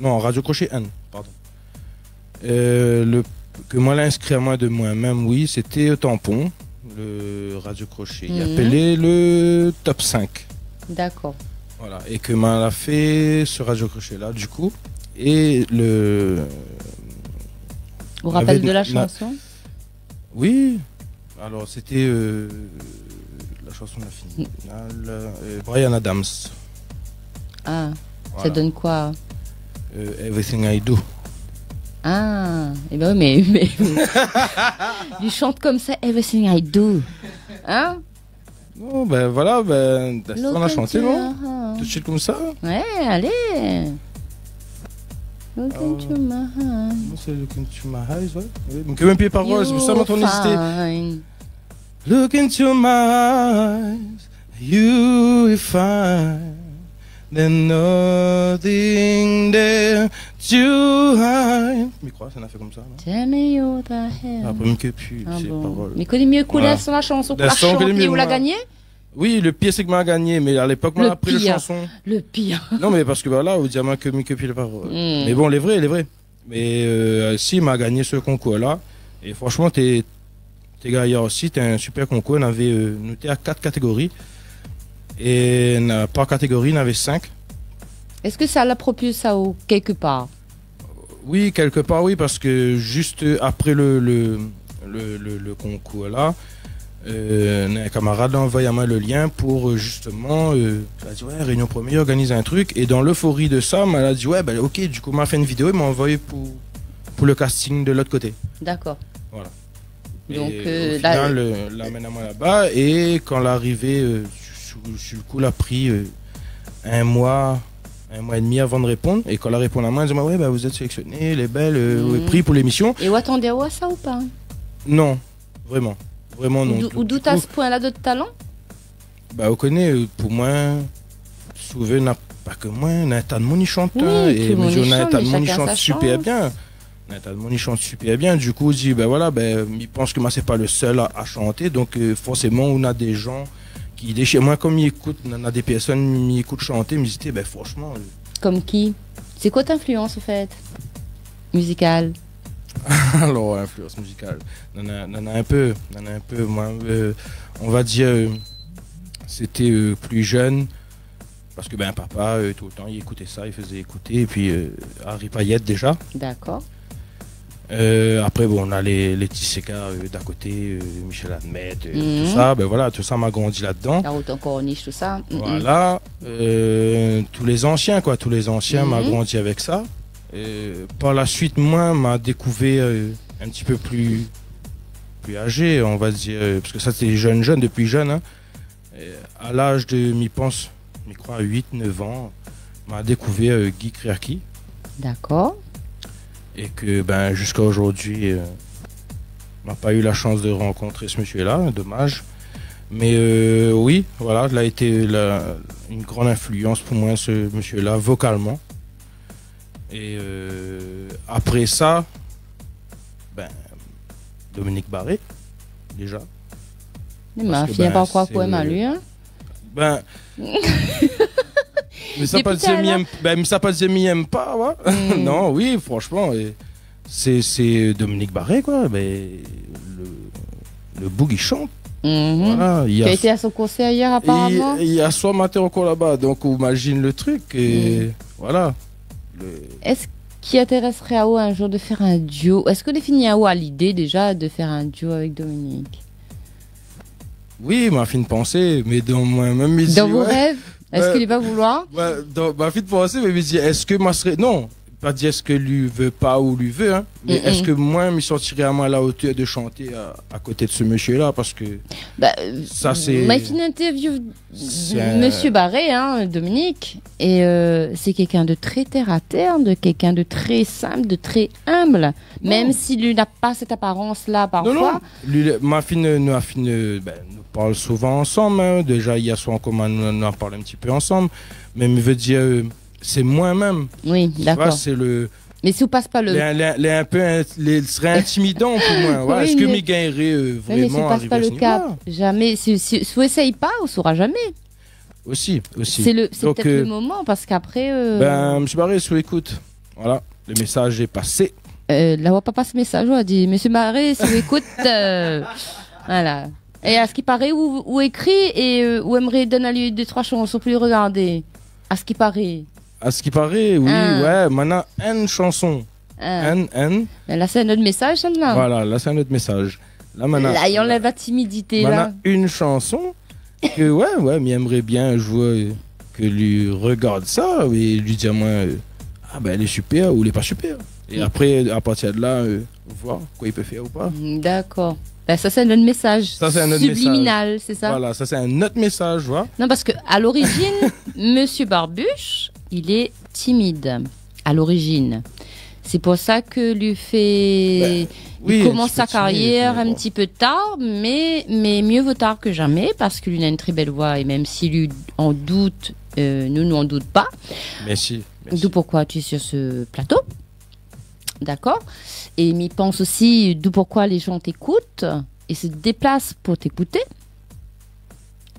Non, radio crochet, un, pardon. Que moi l'inscrit à moi de moi-même, oui, c'était au tampon, le radio crochet. Il appelait le top 5. D'accord. Voilà, et que m'a fait ce radio crochet là, du coup. Et le. Au rappel de la chanson? Oui. Alors c'était la chanson de la finale, Bryan Adams. Ah, voilà. Ça donne quoi? Everything I Do. Ah, et ben mais il chante comme ça, Everything I Do, hein? Non, ben voilà, ben on a chanté, non? Tout de suite comme ça. Ouais, allez. Look into my eyes. C'est Look into my eyes, ouais. Donc même plus paroles, c'est pour ça mon hésité. Look into my eyes, you will find. There's nothing there to hide. Mais quoi, ça n'a fait comme ça, non? Tell me you're the hell. Après, même que plus, c'est paroles. Mais connais mieux que sur la chanson, qu'on l'a chantée ou l'a gagnée? Oui, le pire, c'est que m'a gagné, mais à l'époque, on a pris la chanson. Le pire. Non, mais parce que voilà, au diamant que plus les paroles. Mais bon, les vrais. Mais si, m'a gagné ce concours-là. Et franchement, t'es gaillard aussi, t'es un super concours. On avait noté à 4 catégories. Et par catégorie, on avait 5. Est-ce que ça l'a propulsé ça quelque part? Oui, quelque part, oui, parce que juste après le concours là, un camarade a envoyé à moi le lien pour justement, il a dit ouais, Réunion Première organise un truc, et dans l'euphorie de ça, elle a dit ouais, ben ok, du coup, m'a fait une vidéo, il m'a envoyé pour le casting de l'autre côté. D'accord. Voilà. Donc, au final, l'amène à moi là-bas, et quand l'arrivée, sur le coup, il a pris un mois un mois et demi avant de répondre. Et quand elle répond à moi, elle dit ouais, bah, vous êtes sélectionné, les belles, pris pour l'émission. Et vous attendez à ça ou pas? Non, vraiment. Vraiment non. Ou d'où t'as ce point-là de talent? Bah, on connaît, pour moi, souvent, n'a pas que moi, on a un tas de monde qui chante. Oui, et on a un tas de monde qui chacun chante sa super chance. bien. On a un tas de monde qui chante super bien. Du coup, on dit, ben voilà, il pense que moi, c'est pas le seul à chanter. Donc, forcément, on a des gens qui déchirent. Moi, comme ils écoutent, on a des personnes qui écoutent chanter, ils me disent, ben franchement. Comme qui? C'est quoi ta influence, au fait? Musicale? Alors, influence musicale. On en a un peu. Moi, on va dire, c'était plus jeune. Parce que papa, tout le temps, il écoutait ça, il faisait écouter. Et puis, Harry Payette déjà. D'accord. Après, bon, on a les petits sécards d'à côté, Michel Admet, tout ça. Ben voilà, tout ça m'a grandi là-dedans. La route en corniche, tout ça. Voilà. Tous les anciens, quoi. Tous les anciens m'a grandi avec ça. Par la suite, moi, m'a découvert un petit peu plus âgé, on va dire. Parce que ça, c'était jeune, depuis jeune. Hein. À l'âge de, je crois, 8-9 ans, m'a découvert Guy Créaki. D'accord. Et que jusqu'à aujourd'hui, m'a pas eu la chance de rencontrer ce monsieur-là, dommage. Mais oui, voilà, il a été une grande influence pour moi, ce monsieur-là, vocalement. Et après ça, Dominique Barré, déjà. Ma fille pas croire quoi m'a lui, hein? Mais ça pas dire m'y aime pas, ouais. Non, oui, franchement, c'est Dominique Barré, quoi. Mais le boug, il chante. Voilà, tu as été à son concert hier, apparemment? Il y a soir matin encore là-bas, donc on imagine le truc. Et voilà. Est-ce qu'il intéresserait à un jour de faire un duo? Est-ce que définit a l'idée déjà de faire un duo avec Dominique? Oui, ma fine pensée, mais dans moi-même, dans vos rêves? Est-ce qu'il va vouloir? Dans ma fine pensée, mais il dit, est-ce que moi serais... Non, pas dire est-ce que lui veut pas ou lui veut, hein, mais est-ce que moi, me sentirais à moi à la hauteur de chanter à côté de ce monsieur-là, parce que ça, c'est... Ma fine interview Monsieur Barré, hein, Dominique, et c'est quelqu'un de très terre-à-terre, de quelqu'un de très simple, de très humble, même si lui n'a pas cette apparence-là parfois. Non. Lui, ma fine nous parle souvent ensemble, hein. Déjà, hier soir en commun, nous en parle un petit peu ensemble, mais il veut dire... c'est moi-même. Oui, d'accord. C'est le... Mais si vous passe pas le... Il serait intimidant pour moi. Ouais. Est-ce que m'y gagnerait vraiment mais si vous passe pas le cap, jamais. Si vous essayez pas, on saura jamais. Aussi. C'est peut-être le moment, parce qu'après... Monsieur Barré, sous écoute. Voilà, le message est passé. Là, on va pas passer le message, on a dit, Monsieur Barré, sous écoute. Voilà. Et à ce qui paraît, où écrit et où aimerait donner lieu 2-3 chansons pour lui regarder. À ce qui paraît. À ce qui paraît, oui, ouais. Maintenant, une chanson. Là, c'est un autre message, celle-là. Voilà, là, c'est un autre message. Là, il enlève la timidité, là. Maintenant, une chanson que, ouais, mais aimerait bien jouer, que lui regarde ça et lui dire, moi, elle est super ou elle est pas super. Et après, à partir de là, voir quoi il peut faire ou pas. D'accord. Ça, c'est un autre message. Ça, c'est un autre subliminal, c'est ça? Voilà, ça, c'est un autre message, voilà. Non, parce que à l'origine, Monsieur Barbuche, il est timide. À l'origine. C'est pour ça que lui fait... il commence sa carrière un petit peu tard, mais mieux vaut tard que jamais, parce que lui a une très belle voix, et même si lui en doute, nous n'en doute pas. Merci. D'où pourquoi tu es sur ce plateau. D'accord. Et il pense aussi d'où pourquoi les gens t'écoutent et se déplacent pour t'écouter.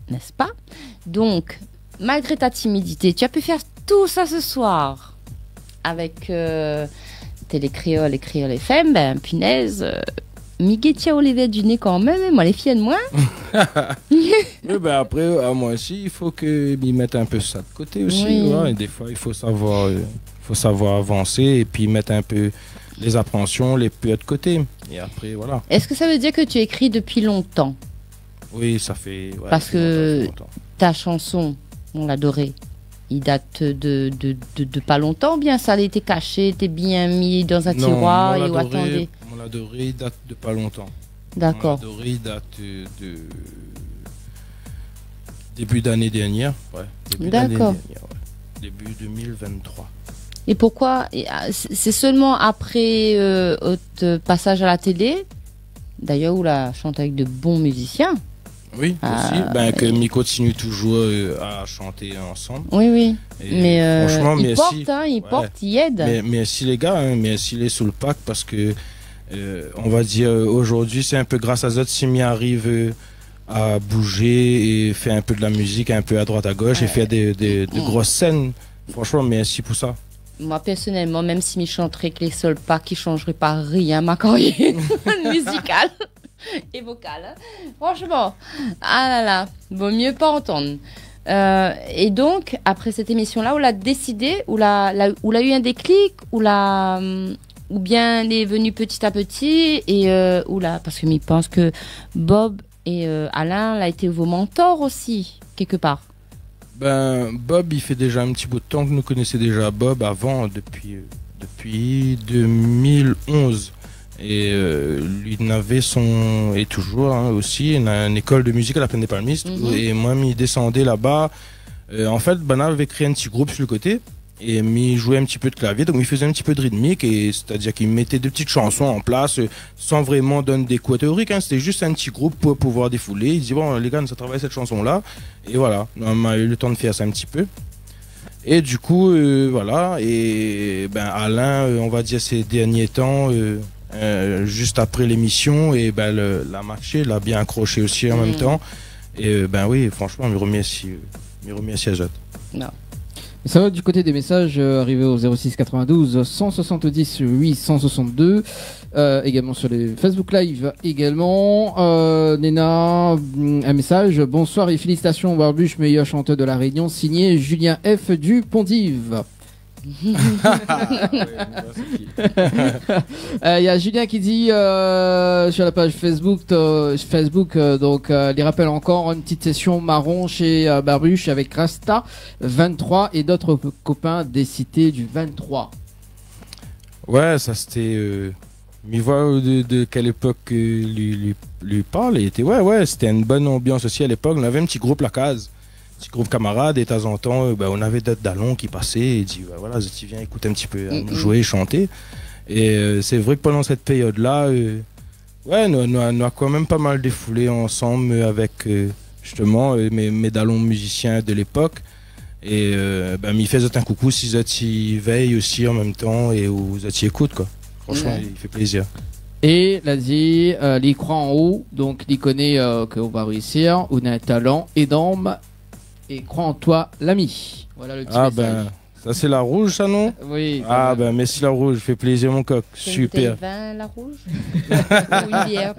N'est-ce pas? Donc, malgré ta timidité, tu as pu faire tout ça ce soir avec Télé Créole et Créole FM. Punaise, Miguel tient au lever du nez quand même, moi les filles de moi. Après, à moi aussi, il faut qu'ils mettent un peu ça de côté aussi. Oui. Ouais, et des fois, il faut savoir avancer et puis mettre un peu les appréhensions, les peu de côté. Et après, voilà. Est-ce que ça veut dire que tu écris depuis longtemps? Oui, ça fait... Ouais, parce que ta chanson, on l'adorait, il date de pas longtemps, ou bien ça a été caché, t'es bien mis dans un tiroir et attendez? On l'adorait, il date de pas longtemps. D'accord. On l'adorait, il date de... début d'année dernière. Ouais, d'accord. Début 2023. Et pourquoi? C'est seulement après votre passage à la télé, d'ailleurs, où la chante avec de bons musiciens. Oui, aussi. Que m'y continue toujours à chanter ensemble. Oui. Et mais franchement, il porte, il aide. Mais merci les gars, merci les sous le pack parce que on va dire aujourd'hui c'est un peu grâce à eux si m'y arrive à bouger et faire un peu de la musique un peu à droite à gauche et faire des grosses scènes. Franchement, merci pour ça. Moi personnellement, même si je chanterais que les seuls pas qui changeraient pas rien ma carrière musicale et vocale, hein. Franchement, ah là là, vaut mieux pas entendre. Et donc après cette émission-là, on l'a décidé, ou l'a eu un déclic, ou bien elle est venue petit à petit et parce que je pense que Bob et Alain l'a été vos mentors aussi quelque part. Bob, il fait déjà un petit bout de temps que nous connaissons déjà Bob avant, depuis 2011. Et lui n'avait et toujours aussi une école de musique à la Plaine des Palmistes. Et moi, il descendait là-bas. En fait, Bana avait créé un petit groupe sur le côté. Et il jouait un petit peu de clavier, donc il faisait un petit peu de rythmique, et c'est-à-dire qu'il mettait des petites chansons en place sans vraiment donner des coups théoriques. C'était juste un petit groupe pour pouvoir défouler. Il dit bon les gars, ça travaille cette chanson-là, et voilà. On a eu le temps de faire ça un petit peu. Et du coup, voilà. Et Alain, on va dire ces derniers temps, juste après l'émission, et l'a marché, l'a bien accroché aussi en même temps. Et oui, franchement, je me remercie à Jade. Non. Ça va du côté des messages arrivés au 06 92 170 862, également sur les Facebook Live également. Nena, un message. Bonsoir et félicitations Barbuche, meilleur chanteur de la Réunion, signé Julien F du Pontive. Il y a Julien qui dit sur la page Facebook, donc il rappelle encore une petite session marron chez Barbuche avec Rasta 23 et d'autres copains des cités du 23. Ouais, ça c'était mi voit de quelle époque lui parle. C'était une bonne ambiance aussi à l'époque. On avait un petit groupe La Case, petit groupe camarades, et de temps en temps on avait d'autres dallons qui passaient et dit voilà, tu viens écouter un petit peu, nous jouer, chanter. Et c'est vrai que pendant cette période là nous avons quand même pas mal défoulé ensemble avec justement mes dallons musiciens de l'époque. Et il fait un coucou si tu veilles aussi en même temps et vous écoute quoi. Franchement, il fait plaisir. Et là dit il croit en haut, donc il connaît qu'on va réussir, on a un talent énorme et croit en toi l'ami. Voilà le petit message. Ça c'est la rouge, ça non? Oui. Merci la rouge, fait plaisir mon coq. Super. Vin, la rouge ou une bière?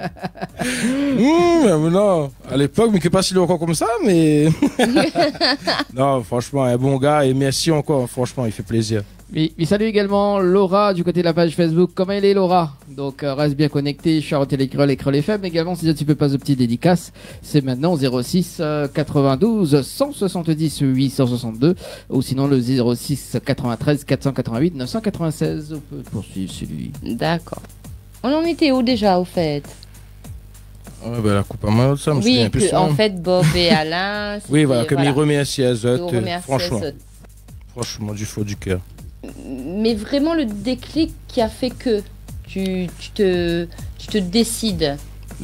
Non, à l'époque, mais que pas si longtemps comme ça, mais non, franchement, un bon gars et merci encore. Franchement, il fait plaisir. Oui, salue également Laura du côté de la page Facebook. Comment elle est Laura? Donc reste bien connecté, Charlotte et Creole FM également. Si tu peux pas de petite dédicace, c'est maintenant 06 92 170 862 ou sinon le 06 93 488 996. On peut poursuivre celui. D'accord. On en était où déjà au fait? La coupe à moi, ça me oui, en fait Bob et Alain. Oui, voilà, comme il remercie Azot, franchement, du fond du cœur. Mais vraiment le déclic qui a fait que tu te décides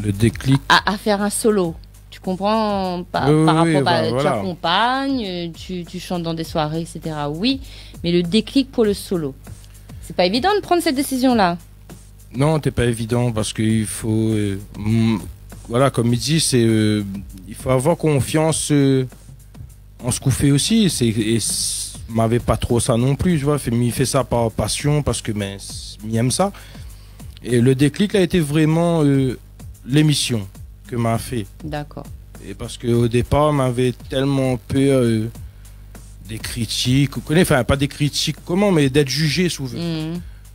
le déclic à faire un solo, tu comprends par rapport à tu accompagnes, tu chantes dans des soirées, etc. Oui, mais le déclic pour le solo, c'est pas évident de prendre cette décision là. Non, c'est pas évident parce qu'il faut voilà, comme il dit, il faut avoir confiance en ce qu'on fait aussi. M'avait pas trop ça non plus, tu vois. Il fait ça par passion parce que il aime ça. Et le déclic a été vraiment l'émission que m'a fait. D'accord. Et parce qu'au départ, m'avait tellement peur des critiques, enfin pas des critiques, mais d'être jugé souvent.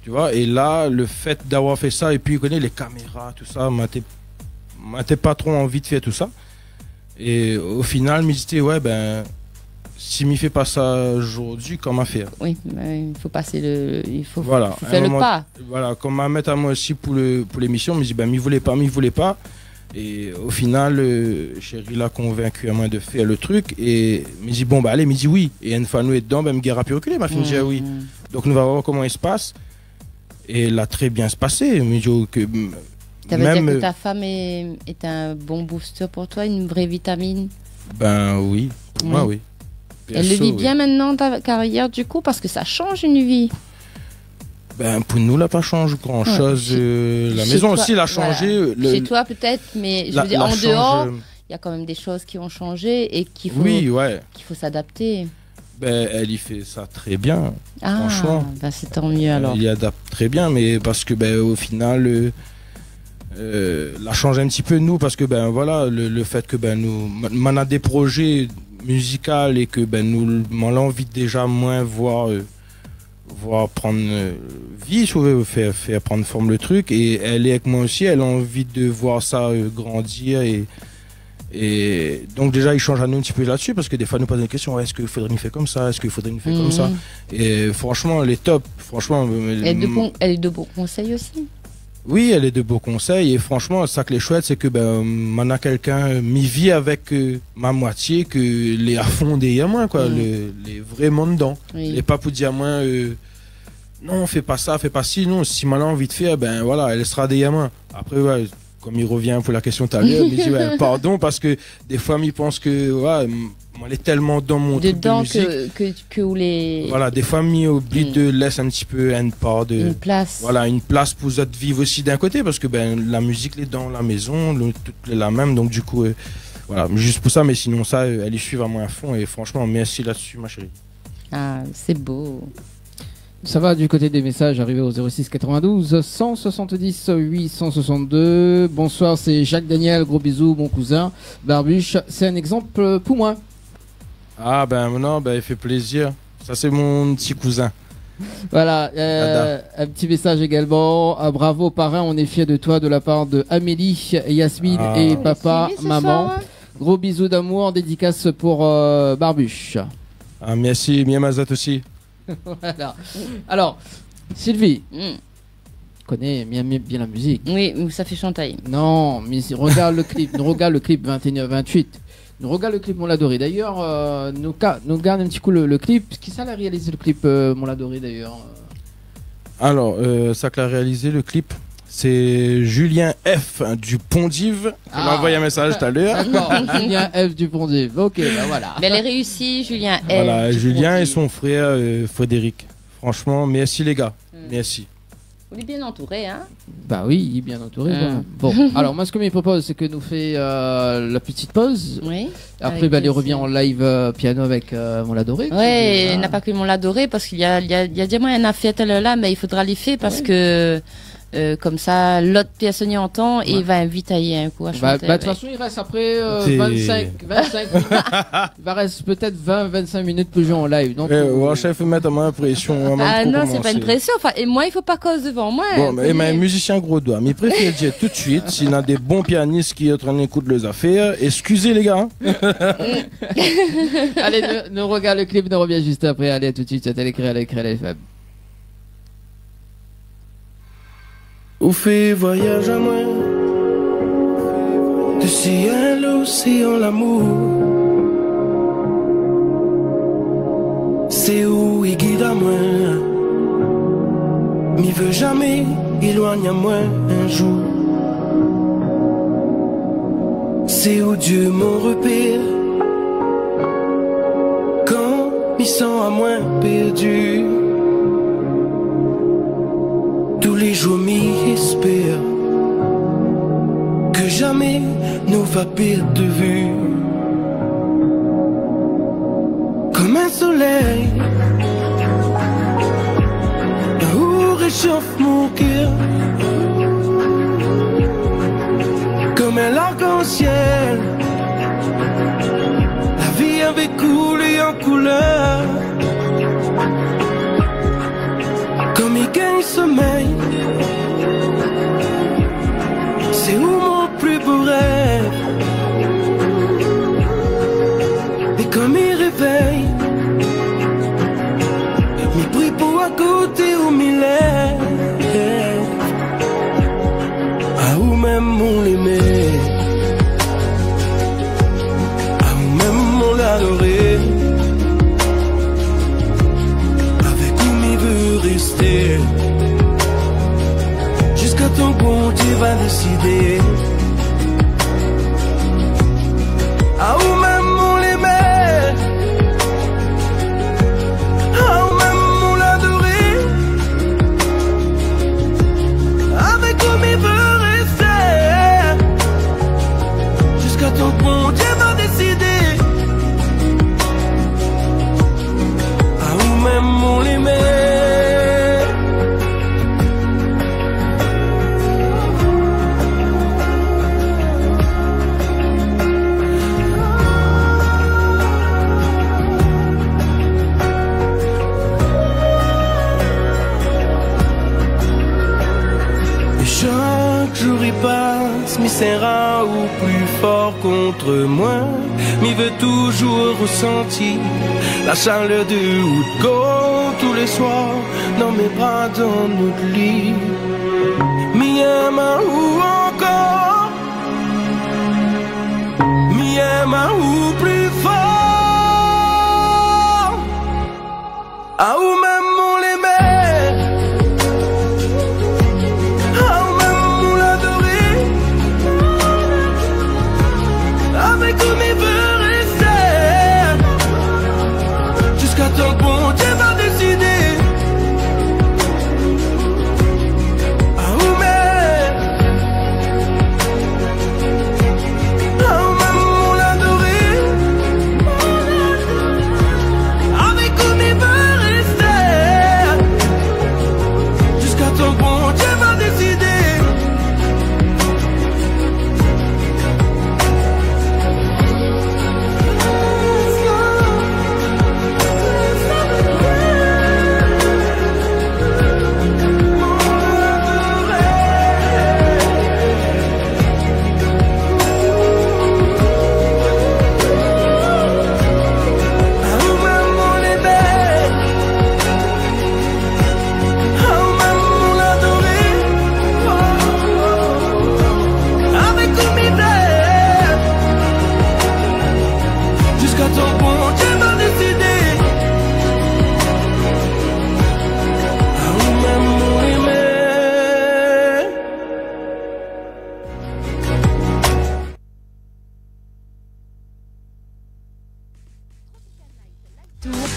Tu vois. Et là, le fait d'avoir fait ça et puis les caméras, tout ça, m'avait pas trop envie de faire tout ça. Et au final, me disais si m'y fait pas ça aujourd'hui, comment faire? Oui, il faut passer il faut faire le pas. Voilà, comme m'a mettre à moi aussi pour l'émission, me dit m'y voulait pas. Et au final, chérie l'a convaincu à moi de faire le truc. Et il me dit, bon, bah allez, il me dit oui. Et une fois nous est dedans, ben, me guère pu reculer. Ma fille me dit, ah oui. Donc nous allons voir comment il se passe. Et il a très bien se passé. Il me dit que. Ça veut dire que ta femme est un bon booster pour toi, une vraie vitamine? Ben oui, pour moi, oui. Elle le vit bien maintenant, ta carrière, du coup, parce que ça change une vie. Ben, pour nous, là, pas changé grand-chose. La maison toi, aussi, l'a changé. Voilà. Chez toi, peut-être, mais je veux dire, en dehors, il y a quand même des choses qui ont changé et qu'il faut, qu'il faut s'adapter. Ben, elle y fait ça très bien, franchement. Ben, c'est tant mieux, alors. Elle y adapte très bien, mais parce que, ben, au final, l'a changé un petit peu, nous, parce que, ben, voilà, le fait que, ben, nous, on a des projets musicaux et que, ben, nous, on a envie de déjà moins voir prendre vie, faire prendre forme le truc, et elle est avec moi aussi, elle a envie de voir ça grandir, et donc déjà il change à nous un petit peu là-dessus, parce que des fois nous posons des questions, est-ce qu'il faudrait nous faire comme ça, est-ce qu'il faudrait nous faire comme ça, et franchement elle est top, franchement. Elle est de bons conseils aussi. Oui, elle est de beaux conseils, et franchement, ça que les chouettes, c'est que ben, on a quelqu'un m'y vit avec ma moitié que les à fond des moi, quoi, les vraiment dedans. Les pas pour dire moi, non, fais pas ça, fais pas ci, non, si moi a envie de faire, ben voilà, elle sera des gamins. Après, ouais, comme il revient pour la question tout à l'heure, il me dit, ouais, pardon, parce que des fois, il pense que, ouais, elle est tellement dans mon truc de musique que les... Voilà, des fois, il oublie de laisser un petit peu une part de... Une place. Voilà, une place pour être vivre aussi d'un côté, parce que ben, la musique, elle est dans la maison, tout est la même, donc du coup, voilà, juste pour ça, mais sinon ça, elle y suit vraiment à fond, et franchement, merci là-dessus, ma chérie. Ah, c'est beau. Ça va du côté des messages arrivés au 06 92 170 862. Bonsoir, c'est Jacques Daniel, gros bisous, mon cousin. Barbuche, c'est un exemple pour moi. Ah ben non, ben il fait plaisir. Ça c'est mon petit cousin. Voilà, un petit message également. Bravo parrain, on est fiers de toi de la part de Amélie, Yasmine et papa, maman. Soir, Gros bisous d'amour, dédicace pour Barbuche. Ah merci, Miamazat aussi. Voilà. Alors, Sylvie, connais bien la musique. Oui, ça fait chanter. Non, mais regarde le clip, regarde le clip 21-28. Nous regarde le clip Mon Ladoré. D'ailleurs, nous garde un petit coup le clip. Qui ça l'a réalisé le clip Mon Ladoré d'ailleurs? Alors, ça l'a réalisé le clip, c'est Julien F du Pondive qui m'a envoyé un message tout à l'heure. D'accord, Julien F du Pondive. Ok, ben voilà. Mais elle est réussie, Julien F. Voilà, Julien et son frère Frédéric. Franchement, merci les gars. Merci. On est bien entouré, hein? Bah oui, il est bien entouré. Bon, alors moi ce que je me propose, c'est que nous fait la petite pause. Oui. Après, il revient en live piano avec Mon Ladoré. Oui, il n'a pas que Mon Ladoré, parce qu'il y a des moyens à faire tel là, mais il faudra les faire parce que comme ça, l'autre personne y entend et il va inviter un coup à chanter. De toute façon, il reste après 25 minutes. Il va rester peut-être 20-25 minutes pour jouer en live. Donc, chef, mettre ma pression. Ah non, c'est pas une pression. Enfin, et moi, il faut pas cause devant moi. Bon, mais un musicien gros doigt. Mais préfère dire tout de suite, s'il y a des bons pianistes qui sont en train d'écouter les affaires, excusez les gars. Allez, nous regarde le clip, nous revient juste après. Allez, tout de suite, c'était l'écrit à FM. Ou fait voyage à moi, de ciel à l'océan l'amour. C'est où il guide à moi, m'y veut jamais éloigne à moi un jour. C'est où Dieu mon repère, quand m'y sent à moi perdu. Tous les jours m'y espère que jamais nous va perdre de vue. Comme un soleil où réchauffe mon cœur, comme un arc-en-ciel, la vie avait coulé en couleur. Comme il gagne sommeil, c'est où mon plus beau rêve. Et comme il réveille, m'y prie pour à côté où m'y lève. À où même on l'aimait. bon Dieu va décider. Ah ou même on les met, ah ou même on l'adorer, avec comme il veut rester, jusqu'à temps que bon Dieu va décider. Ah ou même on les met. Chaque jour il passe, m'y serra ou plus fort contre moi. M'y veut toujours ressentir la chaleur de Woodgo tous les soirs dans mes bras, dans notre lit. M'y aime ou encore, m'y aime ou plus fort. Ah ou même on les met. Comme il veut rester, jusqu'à temps que bon Dieu va décider. Ah ou même, ah ou même on l'adorer, avec comme il veut rester, jusqu'à temps que bon Dieu va décider.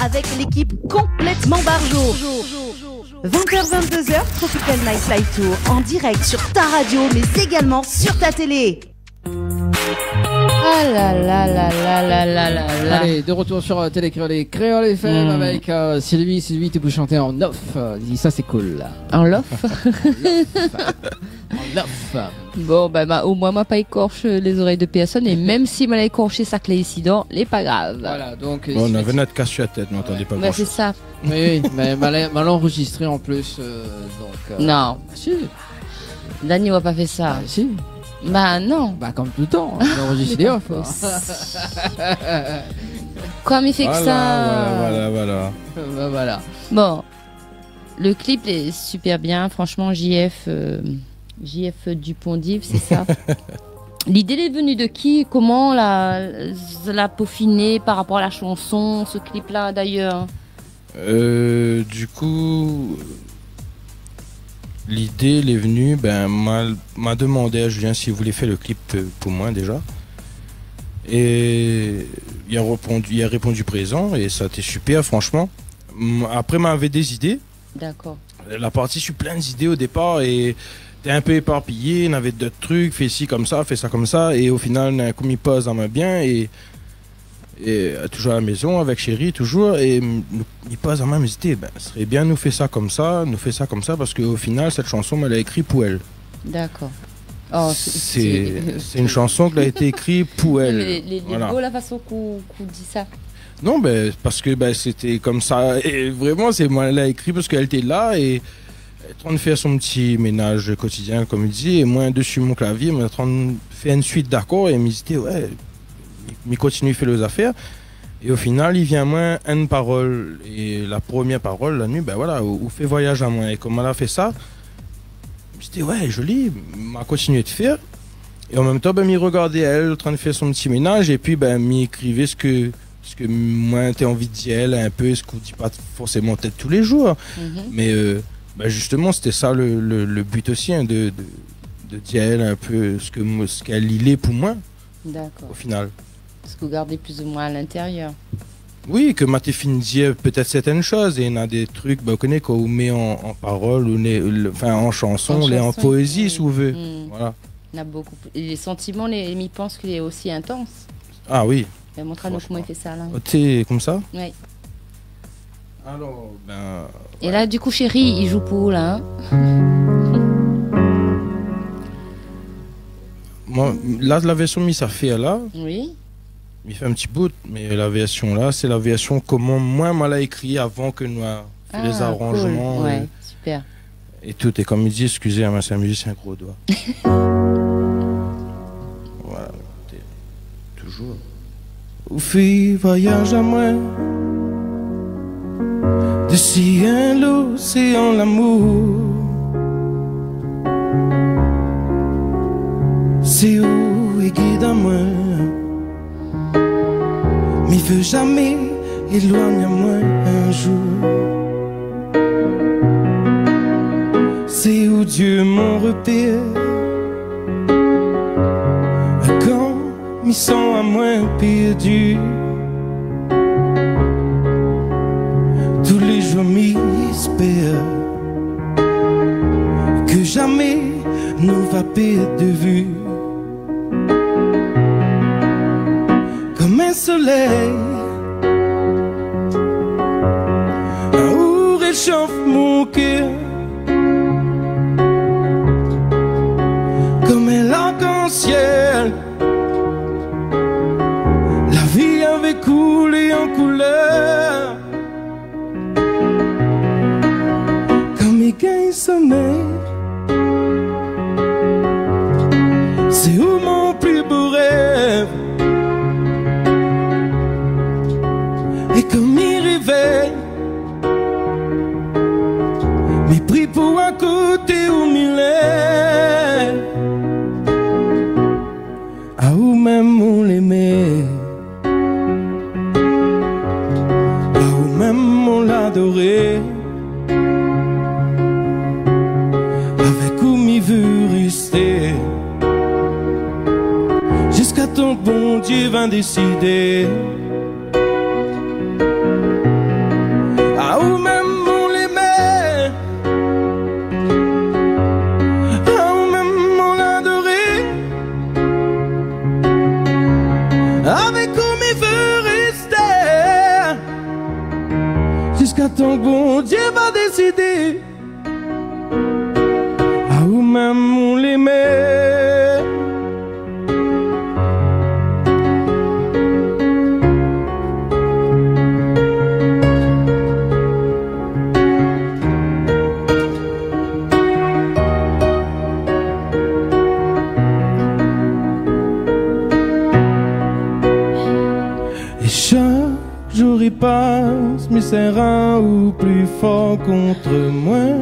Avec l'équipe complètement barjo. 20h-22h, Tropical Night Live Tour en direct sur ta radio mais également sur ta télé. Ah là là là là là là là là. Allez, de retour sur Télé Créole FM avec Sylvie. Sylvie, tu peux chanter en off. Dis ça, c'est cool. En lof. En off. Bon, bah, au moins, m'a pas écorché les oreilles de personne. Et même si m'a écorché sa clé ici, n'est pas grave. Voilà, donc. Bon, on avait notre casse sur la tête, mais on n'entendait pas bah, grand-chose. c'est ça. Oui, mais mal enregistré en plus. Donc, non. Si. Dani n'a pas fait ça. Si. Bah non. Bah comme tout le temps, on enregistre les off. Comme il fait que ça. Voilà. Bah voilà. Bon, le clip est super bien, franchement. JF Dupont-Dive, c'est ça. L'idée est venue de qui? Comment la peaufiner par rapport à la chanson, ce clip-là d'ailleurs? Du coup, l'idée elle est venue, m'a demandé à Julien s'il voulait faire le clip pour moi déjà. Et il a répondu présent et ça a été super franchement. Après m'avait des idées. D'accord. La partie, je suis plein d'idées au départ et t'es un peu éparpillé, on avait d'autres trucs, fais ci comme ça, fais ça comme ça et au final, un coup, il pose en main bien et toujours à la maison avec chérie toujours et il pose en main me dit ce serait bien nous fait ça comme ça parce qu'au final cette chanson elle a écrit pour elle. D'accord. Oh, c'est une chanson qui a été écrite pour elle. Les voilà. beau la façon qu'on dit ça. Non parce que c'était comme ça et vraiment c'est moi elle a écrit parce qu'elle était là et elle est en train de faire son petit ménage quotidien comme il dit et moi dessus mon clavier elle est en train de faire une suite d'accords et elle me dit ouais il continue à faire les affaires et au final il vient moins une parole et la première parole la nuit ou fait voyage à moi et comme elle a fait ça je me dis ouais joli m'a continué de faire et en même temps m'y regardait elle en train de faire son petit ménage et puis m'y écrivait ce que moi t'as envie de dire un peu ce qu'on dit pas forcément peut-être tous les jours mais justement c'était ça le but aussi de de dire un peu ce qu'elle est pour moi. D'accord. Au final. Ce que vous gardez plus ou moins à l'intérieur. Oui, que Maté fin dire peut-être certaines choses, et il y a des trucs, vous connaissez, qu'on met en parole, en chanson, en poésie, si vous voulez. Voilà. Il y a beaucoup. Les sentiments, il pense qu'il est aussi intense. Ah oui. Montre-nous comment il fait ça là. T'es comme ça? Oui. Alors, Et là, du coup, chérie, il joue pour là. Moi, là, la version mis ça fait là. Oui. Il fait un petit bout, mais la version là, c'est la version comment moi l'a écrit avant que nous fait les arrangements. Cool. Ouais, super. Et tout, et comme il dit, excusez, c'est un musicien gros doigt. Voilà, toujours. Ou fille voyage à moi, de sien l'océan l'amour. C'est où et guide à moi. M'y veut jamais éloigne à moi un jour. C'est où Dieu mon repère. Quand m'y sent à moi perdu. Tous les jours m'y espère que jamais nous va perdre de vue. Comme un soleil, où réchauffe mon cœur, comme un arc-en-ciel. La vie avait coulé en couleur, comme il gagne sommeil. C'est où mon plus beau rêve. Et comme il réveille, mes pris pour un côté où m'il est. À où même on l'aimait, à où même on l'adorait. Avec où m'y veut rester, jusqu'à ton bon Dieu va décider. Ton bon Dieu va décider à où même on l'aimait. Et chaque jour il passe, mais c'est un ou plus fort contre moi.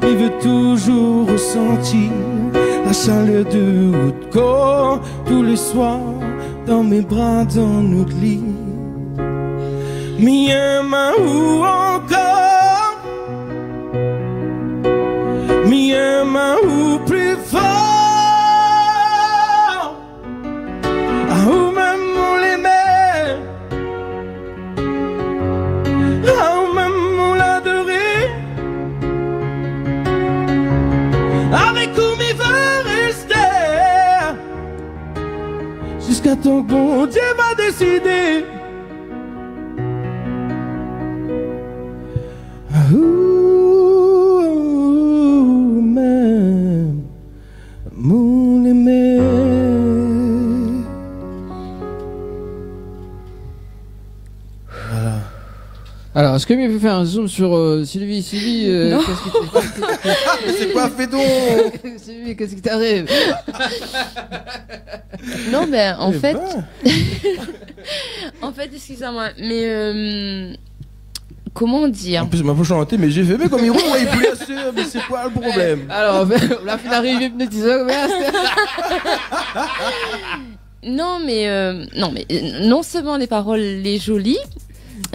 Il veut toujours ressentir la chaleur de votre corps tous les soirs dans mes bras, dans notre lit. Mais un main ou encore, mais un main ou plus fort. Ah, où même on l'aimait, ah, où même on l'adorait. Avec où m'y veut rester, jusqu'à ton bon Dieu va décider. Même mon aimé. Voilà. Alors, est-ce que mieux peut faire un zoom sur Sylvie? Sylvie, qu'est-ce qui t'arrive? C'est quoi, fais donc? Sylvie, qu'est-ce qui t'arrive? Non, mais en fait, en fait, excusez-moi, mais comment dire? En plus, ma poche chantée, mais j'ai fait, mais comme il roule, il voulait sûr, mais c'est quoi le problème? Alors, la fin d'arrivée hypnotiseur, non, mais non seulement les paroles, les jolies,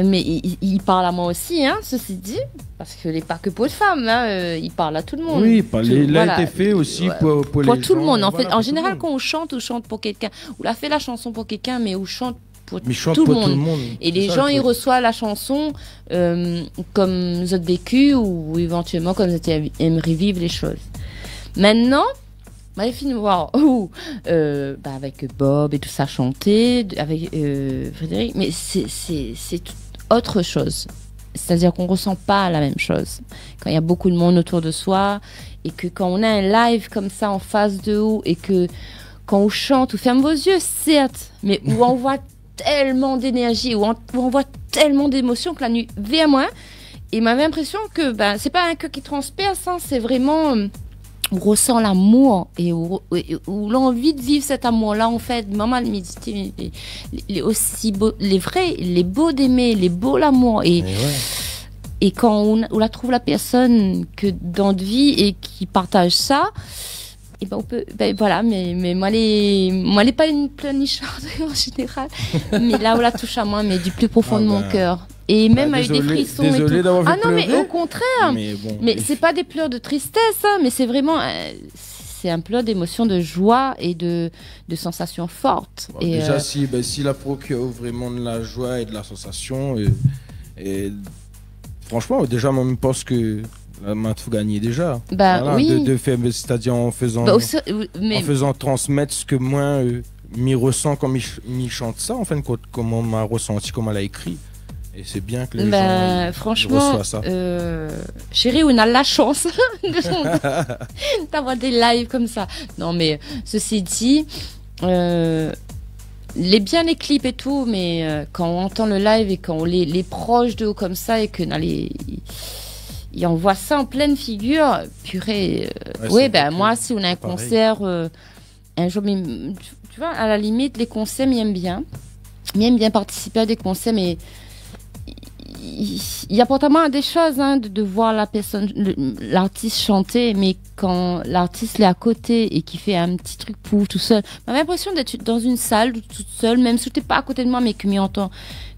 Mais il parle à moi aussi, hein, ceci dit, parce que n'est pas que pour les femmes, hein, il parle à tout le monde. Oui, il a été fait aussi pour les gens. Pour tout le monde, en fait. En général, quand on chante pour quelqu'un, ou a fait la chanson pour quelqu'un, mais on chante pour tout le monde. Et les gens, ils reçoivent la chanson comme vous avez vécu, ou éventuellement comme vous aimeriez vivre les choses. Maintenant, m'avait fini de voir avec Bob et tout ça chanter, avec Frédéric, mais c'est autre chose. C'est-à-dire qu'on ressent pas la même chose quand il y a beaucoup de monde autour de soi, et que quand on a un live comme ça en face de vous, et que quand on chante, ou ferme vos yeux, certes, mais où on voit tellement d'énergie, où on voit tellement d'émotions que la nuit vient à moi, et m'avait l'impression que c'est pas un cœur qui transperce, hein, c'est vraiment on ressent l'amour et où l'envie de vivre cet amour-là, en fait. Maman méditer les aussi beaux, les vrais, les beaux d'aimer, les beaux l'amour. Et quand on la trouve la personne que dans notre vie et qui partage ça, et on peut, voilà, mais moi, elle est pas une pleurnicharde en général, mais là, on la touche à moi, mais du plus profond de mon cœur. Et même a eu des frissons et tout. Ah non, mais au contraire. Mais c'est pas des pleurs de tristesse, hein, mais c'est vraiment, c'est un pleur d'émotion, de joie et de sensations fortes. Bon, et déjà, si la procure vraiment de la joie et de la sensation, et franchement, déjà, moi, je pense que la main tout gagné déjà. Oui. C'est-à-dire en faisant transmettre ce que moi, m'y ressens quand m'y chante ça, en fait, comment m'a ressenti, comment elle a écrit. Et c'est bien que les gens franchement, reçoivent ça. Chérie, on a la chance d'avoir des lives comme ça. Non, mais ceci dit, les clips et tout, mais quand on entend le live et quand on les proche d'eux comme ça, et que et on voit ça en pleine figure, purée. Moi, si on a un concert, un jour, tu vois, à la limite, les concerts, m'aiment bien participer à des concerts, mais il y a pourtant des choses, hein, de voir l'artiste chanter, mais quand l'artiste est à côté et qui fait un petit truc pour tout seul, j'ai l'impression d'être dans une salle toute seule, même si tu n'es pas à côté de moi, mais que m'y entend,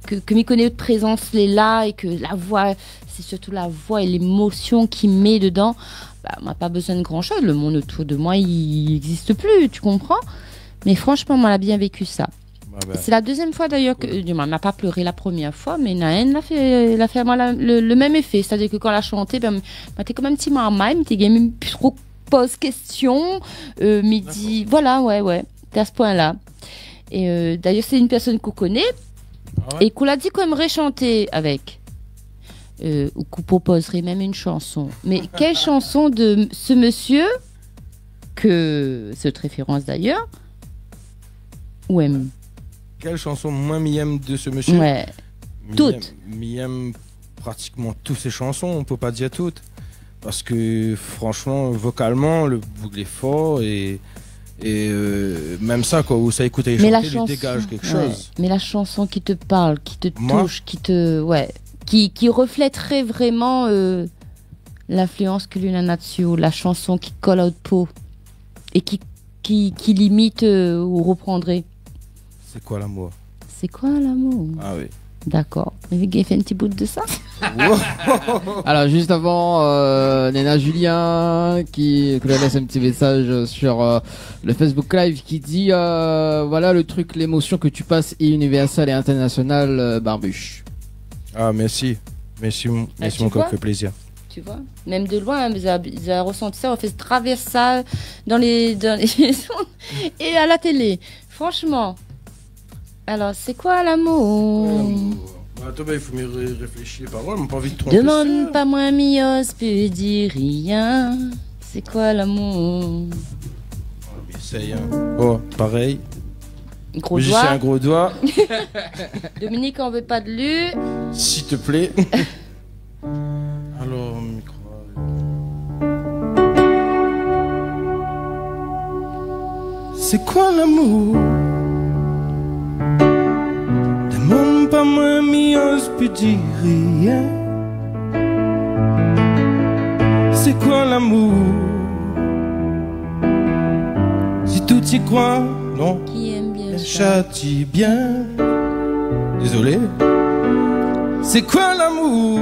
que m'y connaît de présence, est là, et que la voix, c'est surtout la voix et l'émotion qu'il met dedans. On n'a pas besoin de grand chose, le monde autour de moi, il n'existe plus, tu comprends? Mais franchement, moi, elle a bien vécu ça. C'est la deuxième fois d'ailleurs que elle n'a pas pleuré la première fois, mais Naën l'a fait à moi le même effet, c'est-à-dire que quand elle a chanté, t'es comme un petit marmaille, mais t'es même plus trop pose question, midi, voilà, ouais, t'es à ce point-là. Et d'ailleurs c'est une personne qu'on connaît et qu'on l'a dit qu'on aimerait chanter avec, ou qu'on proposerait même une chanson. Mais quelle chanson de ce monsieur, que cette référence d'ailleurs, ou aime? Quelle chanson moi m'aime de ce monsieur? Ouais. Toutes. M'aime pratiquement toutes ses chansons, on peut pas dire toutes, parce que franchement vocalement le boucle est fort, et même ça où ça écouter chanter, il dégage quelque chose. Mais la chanson qui te parle, qui te touche, qui reflèterait vraiment l'influence que l'une a dessus, ou la chanson qui colle à haute peau et qui limite ou reprendrait. C'est quoi l'amour? C'est quoi l'amour? Ah oui. D'accord. Vous avez fait un petit bout de ça? Alors juste avant, Nena Julien qui laisse un petit message sur le Facebook Live qui dit voilà le truc, l'émotion que tu passes est universelle et internationale, Barbuche. Ah merci mon corps, fait plaisir. Tu vois, même de loin, ils ont ressenti ça, on fait traverser ça dans les et à la télé. Franchement. Alors, c'est quoi l'amour? Attends, il faut me réfléchir les paroles, on n'a pas envie de tromper. Demande pas moins mios, peux dire rien. C'est quoi l'amour? Essaye, hein. Oh, pareil. Gros doigt. Un gros doigt. Dominique, on veut pas de lui. S'il te plaît. Alors, micro. C'est quoi l'amour? Demande pas moins mios, peux dire rien. C'est quoi l'amour? Si tout y croit, non. Qui aime bien châtie bien. Désolé. C'est quoi l'amour?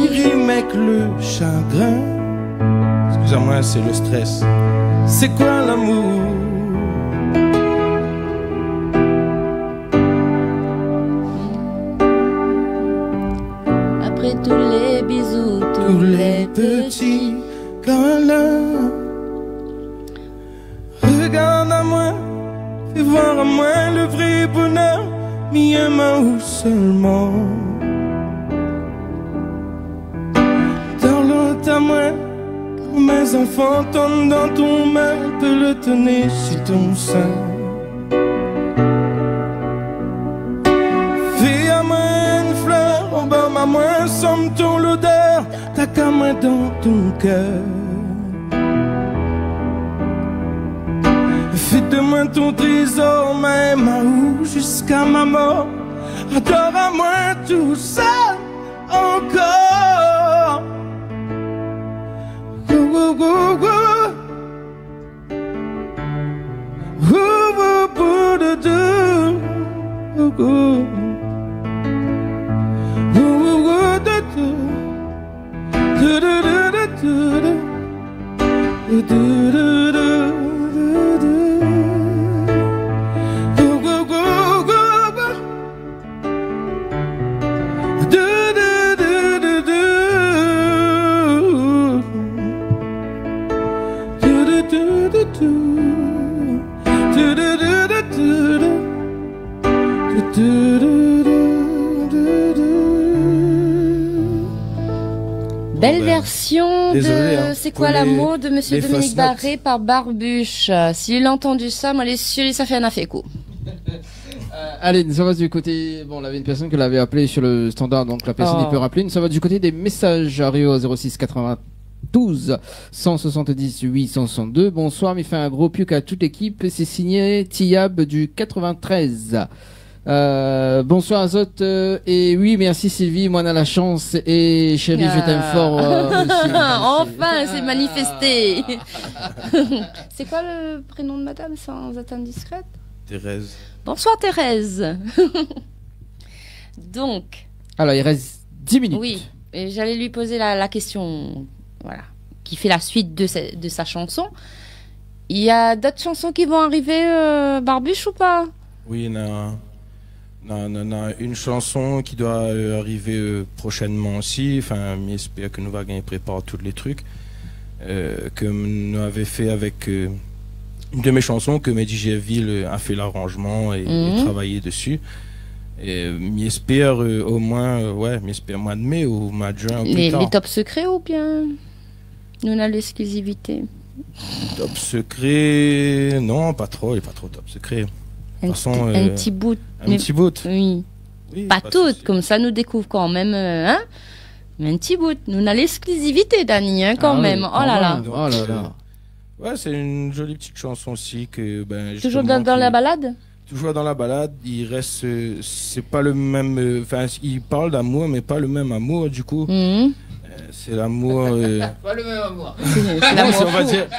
Il rime avec le chagrin. Excusez-moi, c'est le stress. C'est quoi l'amour? Après tous les bisous, tous les petits câlins, regarde à moi, fais voir à moi le vrai bonheur, mis un main seulement. Dans l'autre à moi, quand mes enfants tombent dans ton main, peux le tenir sur ton sein. Fais à moi une fleur, embalme à moi, somme ton l'odeur, ta caméra dans ton cœur. Fais de moi ton trésor, même à où jusqu'à ma mort. Adore à moi tout seul encore. Belle version Désolé, de hein, C'est quoi l'amour de Monsieur Dominique Barré par Barbuche. S'il a entendu ça, moi les cieux, ça fait un afféco. Allez, ça va du côté. Bon, on avait une personne qui l'avait appelé sur le standard, donc la personne il peut rappeler. Ça va du côté des messages arrivés au 06 92 170 862. Bonsoir, mais fait un gros piuc à toute l'équipe. C'est signé Tiab du 93. Bonsoir Azot et oui merci Sylvie, moi on a la chance et chérie je t'aime fort aussi. Enfin c'est manifesté. C'est quoi le prénom de madame sans être indiscrète? Thérèse. Bonsoir Thérèse. Donc alors il reste 10 minutes. Oui, et j'allais lui poser la question, voilà, qui fait la suite de sa chanson. Il y a d'autres chansons qui vont arriver, Barbuche, ou pas? Oui, il y en a une chanson qui doit arriver prochainement aussi. Enfin, j'espère que nous va gagner prépare tous les trucs que nous avait fait avec une de mes chansons que Mehdi Gerville a fait l'arrangement et travaillé dessus. Et j'espère au moins, j'espère mois de mai ou mois de juin. Les top secrets ou bien nous on a l'exclusivité? Top secret, non, pas trop, il est pas trop top secret. Un petit bout. Un petit bout. Oui. Pas toutes, comme ça nous découvre quand même, hein? Mais un petit bout. Nous on a l'exclusivité, Dani, hein, quand même. Oui, oh là là. Oh là là. Ouais, c'est une jolie petite chanson aussi que toujours dans la balade. Toujours dans la balade, il reste, c'est pas le même, enfin, il parle d'amour, mais pas le même amour du coup. C'est l'amour. Pas le même amour. C'est l'amour fou.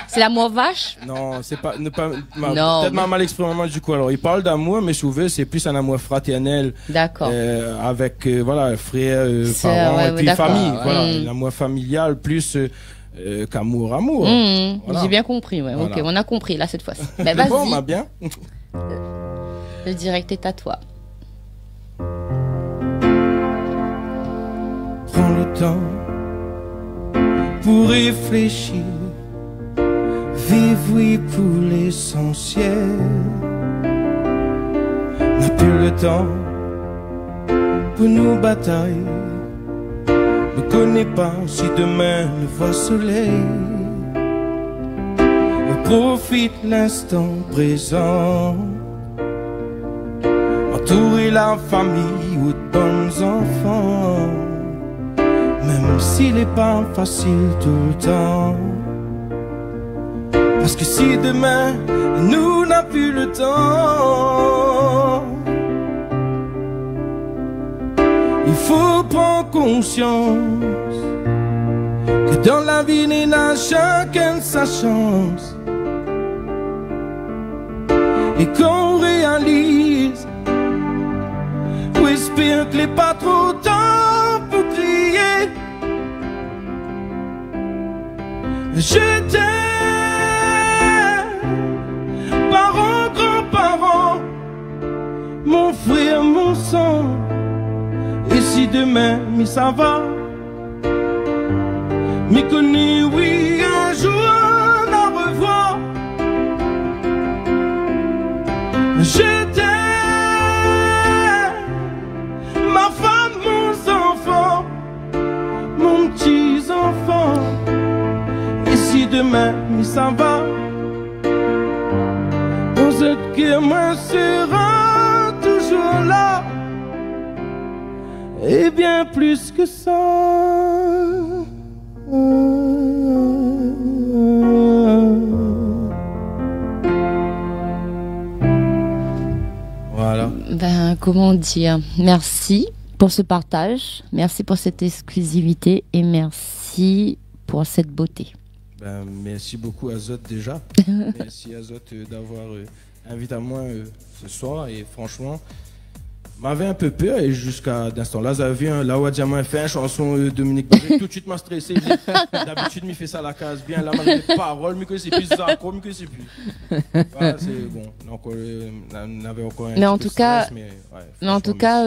C'est l'amour vache. Non, c'est pas, peut-être mal exprimé du coup. Alors, il parle d'amour, mais souvent c'est plus un amour fraternel. D'accord. Avec voilà, frères, parents et puis famille. Voilà, l'amour familial plus. Qu'amour. Voilà. J'ai bien compris, ouais. Voilà. Ok, on a compris là cette fois-ci. Ben, vas-y. Bon, on a bien. Le direct est à toi. Prends le temps pour réfléchir. Vive oui pour l'essentiel. N'a plus le temps pour nos batailles. Ne connais pas si demain le voit soleil. Et profite l'instant présent. Entourer la famille ou de bons enfants. Même s'il n'est pas facile tout le temps. Parce que si demain nous n'a plus le temps, il faut prendre conscience que dans la vie il n'a chacun sa chance. Et qu'on réalise J'espère que les pas trop tard pour crier. Je t'aime, parents, grands-parents, mon frère, mon sang. Et si demain, mais ça va, mais connu, oui, un jour, on a revoir. Je t'aime, ma femme, mon enfant, mon petit enfant. Et si demain, mais ça va, on sait que moi sera toujours là. Et bien plus que ça. Voilà. Ben, comment dire, merci pour ce partage, merci pour cette exclusivité et merci pour cette beauté. Ben, merci beaucoup Azot déjà. Merci Azot d'avoir invité à moi ce soir et franchement, m'avait un peu peur et jusqu'à l'instant là, j'avais vu un Lawa Diamant fait une chanson Dominique Barré, tout de suite m'a stressé. D'habitude, il fait ça à la case bien, là, malgré les paroles, mais que c'est plus Zarko, mais que c'est plus. Voilà, c'est bon. Donc, on avait encore un mais en tout stress, cas, mais en tout cas,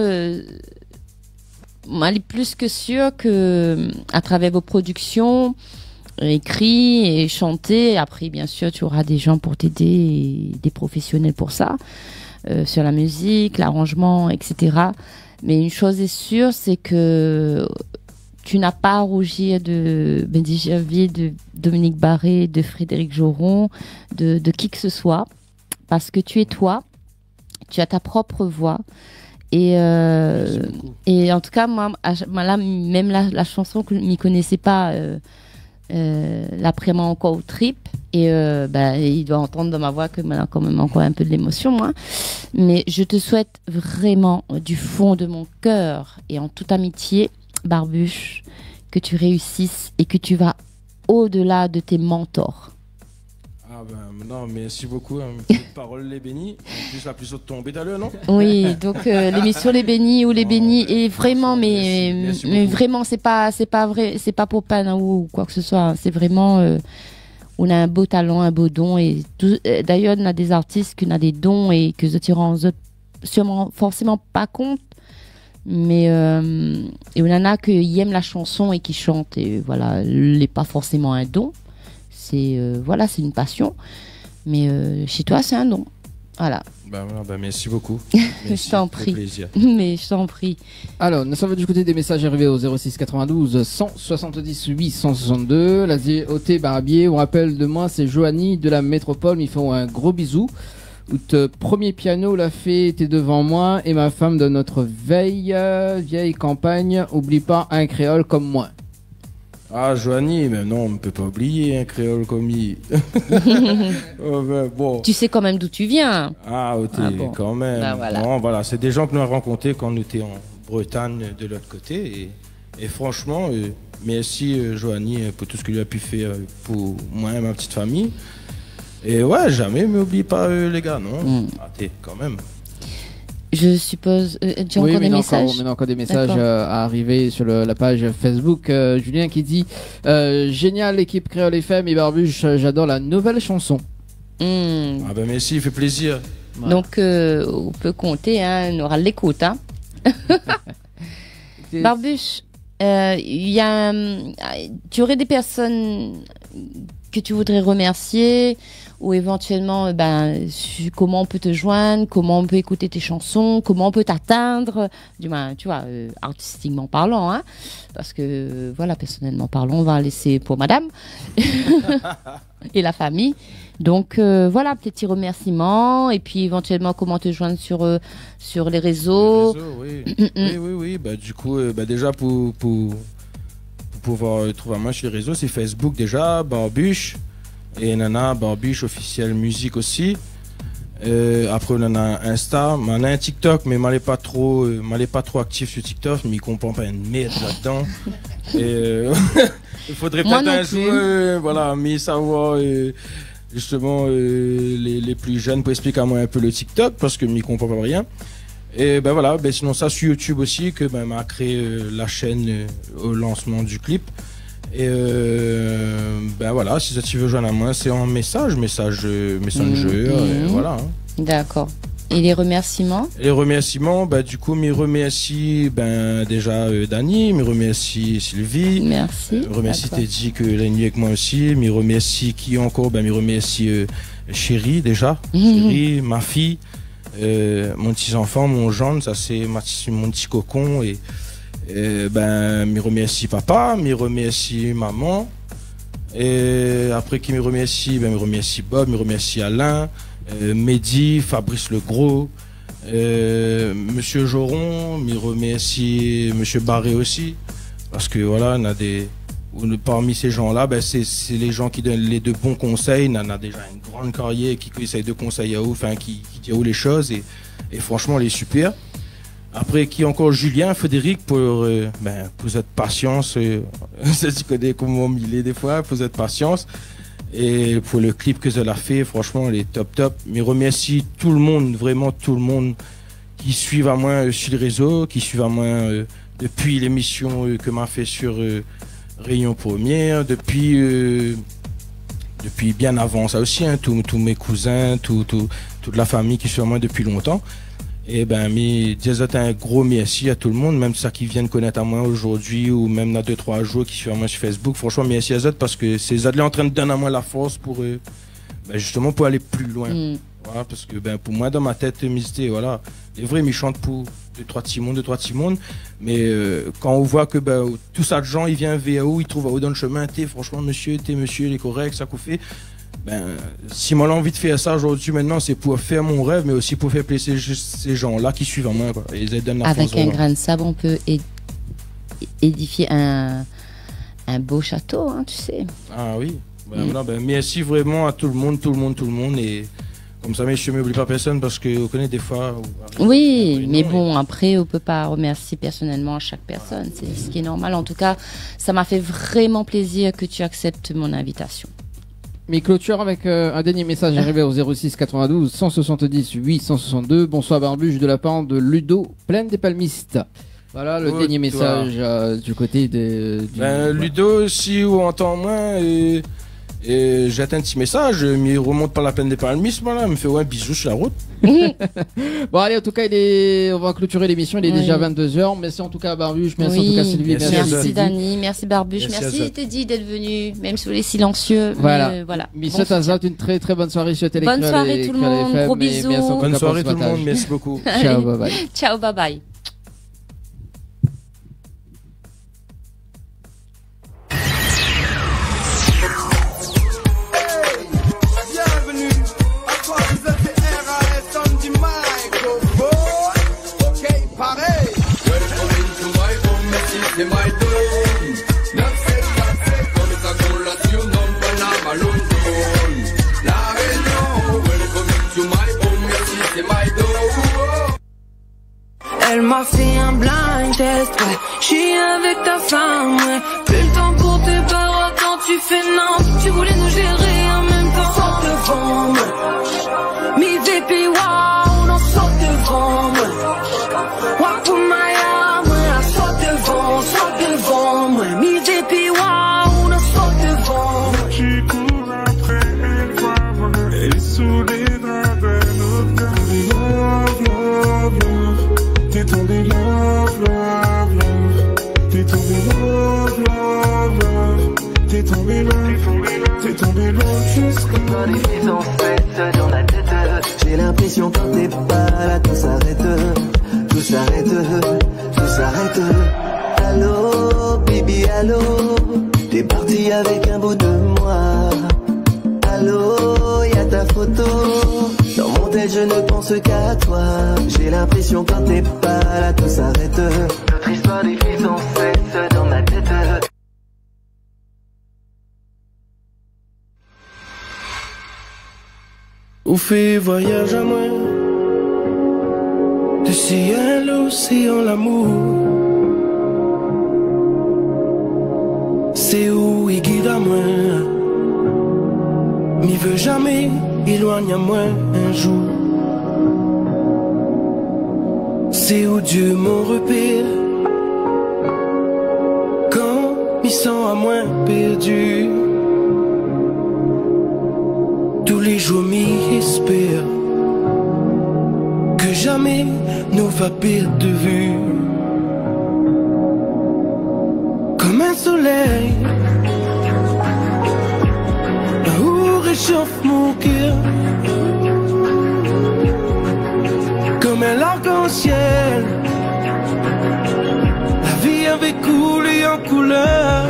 moi, il est plus que sûr que à travers vos productions, écrits et chantés, après, bien sûr, tu auras des gens pour t'aider, et des professionnels pour ça. Sur la musique, l'arrangement, etc. Mais une chose est sûre, c'est que tu n'as pas à rougir de Bendy Gervais, de Dominique Barré, de Frédéric Joron, de qui que ce soit, parce que tu es toi, tu as ta propre voix. Et en tout cas, moi là, même la chanson que je m'y connaissais pas, l'après-moi encore au trip. Et il doit entendre dans ma voix que maintenant quand même encore un peu de l'émotion, moi. Mais je te souhaite vraiment du fond de mon cœur et en toute amitié, Barbuche, que tu réussisses et que tu vas au-delà de tes mentors. Ah ben non, merci beaucoup. Petite parole les bénis. En plus la plus haute tombée d'ailleurs, non? Oui, donc l'émission Les Bénis ou Les Bénis est vraiment, mais vraiment c'est pas vrai, c'est pas pour Pana ou quoi que ce soit. Hein. C'est vraiment on a un beau talent, un beau don et d'ailleurs on a des artistes qui ont des dons et que je tire en sûrement forcément pas compte, mais et on en a qui aiment la chanson et qui chantent et voilà, n'est pas forcément un don, c'est voilà, c'est une passion, mais chez toi c'est un don, voilà. Merci beaucoup. Je t'en prie. Mais je t'en prie. Alors, nous sommes du côté des messages arrivés au 06 92 170 862. La ZOT Barbier, on rappelle de moi, c'est Joanie de la Métropole. Ils font un gros bisou. Premier piano l'a fait, t'es devant moi. Et ma femme de notre vieille campagne. Oublie pas un créole comme moi. Ah, Joanie, mais non, on ne peut pas oublier un créole comme il. Bon. Tu sais quand même d'où tu viens. Ah, bon. Quand même. Ben voilà. Non, voilà, c'est des gens que nous avons rencontrés quand on était en Bretagne de l'autre côté. Et franchement, merci Joanie pour tout ce que tu as pu faire pour moi et ma petite famille. Et ouais, jamais m'oublie pas les gars, non? Quand même. Je suppose. Tu as encore des messages? On a encore des messages à arriver sur la page Facebook. Julien qui dit génial l'équipe Créole FM et Barbuche, j'adore la nouvelle chanson. Ah ben merci, il fait plaisir. Ouais. Donc on peut compter, hein, on aura l'écoute. Hein. Barbuche, tu aurais des personnes que tu voudrais remercier? Ou éventuellement, comment on peut te joindre, comment on peut écouter tes chansons, comment on peut t'atteindre, du moins, tu vois, artistiquement parlant, hein, parce que, voilà, personnellement parlant, on va laisser pour madame et la famille. Donc, voilà, petit remerciement, et puis éventuellement, comment te joindre sur les réseaux. Oui. Du coup, déjà, pour pouvoir trouver moi sur les réseaux, c'est Facebook déjà, Barbuche. Et Nana Barbuche officiel musique aussi. Après on a Insta, on a un TikTok, mais m'allez pas trop actif sur TikTok, mais il comprend pas une merde là-dedans. Il faudrait peut-être un jour, voilà, mais savoir justement les plus jeunes pour expliquer à moi un peu le TikTok parce que m'y comprend pas rien. Et ben voilà, ben sinon ça sur YouTube aussi que ben m'a créé la chaîne au lancement du clip. Et ben voilà, si tu veux joindre à moi, c'est en Messenger, voilà. Hein. D'accord. Et les remerciements? Les remerciements, bah du coup, me remercie déjà Dani, me remercie Sylvie. Merci. Me remercie Teddy que la nuit avec moi aussi. Me remercie qui encore? Me remercie Chérie déjà, Chérie, ma fille, mon petit enfant, mon Jean, ça c'est mon petit cocon et me remercie papa, me remercie maman. Et après qui me remercie, me remercie Bob, me remercie Alain. Mehdi, Fabrice Legros, Monsieur Joron, me remercie Monsieur Barré aussi, parce que voilà, on a parmi ces gens-là, c'est les gens qui donnent les de bons conseils. On a déjà une grande carrière qui essaye de conseiller à eux, qui dit à eux les choses et franchement, elle est super. Après, qui encore Julien, Frédéric pour cette patience, tu connais comment il est des fois, pour cette patience. Et pour le clip que elle a fait, franchement, elle est top. Je remercie tout le monde, vraiment tout le monde qui suit à moi sur les réseaux, qui suit à moi depuis l'émission que m'a fait sur Réunion Première, depuis bien avant ça aussi, hein, tous mes cousins, toute la famille qui suit à moi depuis longtemps. Et disais un gros merci à tout le monde, même ceux qui viennent connaître à moi aujourd'hui ou même dans 2-3 jours qui suivent à moi sur Facebook. Franchement, merci à eux parce que c'est eux en train de donner à moi la force pour justement pour aller plus loin. Voilà, parce que pour moi dans ma tête, voilà, les vrais ils chantent pour 2-3 petits mondes, mais quand on voit que tout ça de gens ils viennent vers où ils trouvent à où dans le chemin, franchement monsieur, il est correct, ça qu'on fait. Si moi j'ai envie de faire ça aujourd'hui maintenant, c'est pour faire mon rêve, mais aussi pour faire plaisir ces gens-là qui suivent à moi. Quoi. Et ils donnent la avec force, un grain de sable, on peut édifier un beau château, hein, tu sais. Ah oui. Merci vraiment à tout le monde, et comme ça, je ne m'oublie pas personne parce que vous connaissez des fois. Oui, mais bon, après, on peut pas remercier personnellement à chaque personne, c'est ce qui est normal. En tout cas, ça m'a fait vraiment plaisir que tu acceptes mon invitation. Mais clôture avec un dernier message arrivé au 06 92 170 862. Bonsoir Barbuche de la part de Ludo, pleine des palmistes. Voilà le dernier message du côté Ludo, si vous entendez moi, j'attends un petit message, il remonte par la plaine des palmistes, il me fait un bisou sur la route. Bon allez, en tout cas on va clôturer l'émission, il est déjà 22h. Merci en tout cas Barbuche, merci en tout cas Sylvie, merci Dani, merci Barbuche, merci Teddy d'être venu, même si vous êtes silencieux. Voilà. Mais ça t'ajoute une très très bonne soirée sur Télé. Bonne soirée tout le monde, gros bisous. Bonne soirée tout le monde, merci beaucoup. Ciao, bye bye. Ciao, bye bye. C'est my dome. 974, comme sa collation, non, Panama, London. La Réunion, welcome to my home, merci, c'est my dome. Elle m'a fait un blind test, ouais. J'suis avec ta femme, ouais. Plus le temps pour tes barres, attends, tu fais non. Tu voulais nous gérer en même temps. Saute devant moi. Mi VP, wow, non, saute devant moi. Walk to my devant moi, mi VP, wow, on saute devant. Tu cours après une femme et sous les draps de notre cœur. Love, love, love. T'es tombé love, love, love. T'es tombé love, love, love. T'es tombé love, t'es tombé love jusqu'à Quand les filles sont faites dans la tête, j'ai l'impression quand t'es pas là, tout s'arrête, tout s'arrête, tout s'arrête. Allô, baby, allô, t'es parti avec un bout de moi. Allô, y'a ta photo, dans mon tête je ne pense qu'à toi. J'ai l'impression quand t'es pas là, tout s'arrête. Notre histoire des filles sont faites dans ma tête. Ou fait voyage à moi, de ciel à l'océan l'amour. C'est où il guide à moi, m'y veut jamais éloigne à moi un jour. C'est où Dieu mon repère. Quand m'y sens à moins perdu, tous les jours m'y espère que jamais nous va perdre de vue. Comme un soleil où réchauffe mon cœur, comme un arc-en-ciel, la vie avait coulé en couleur.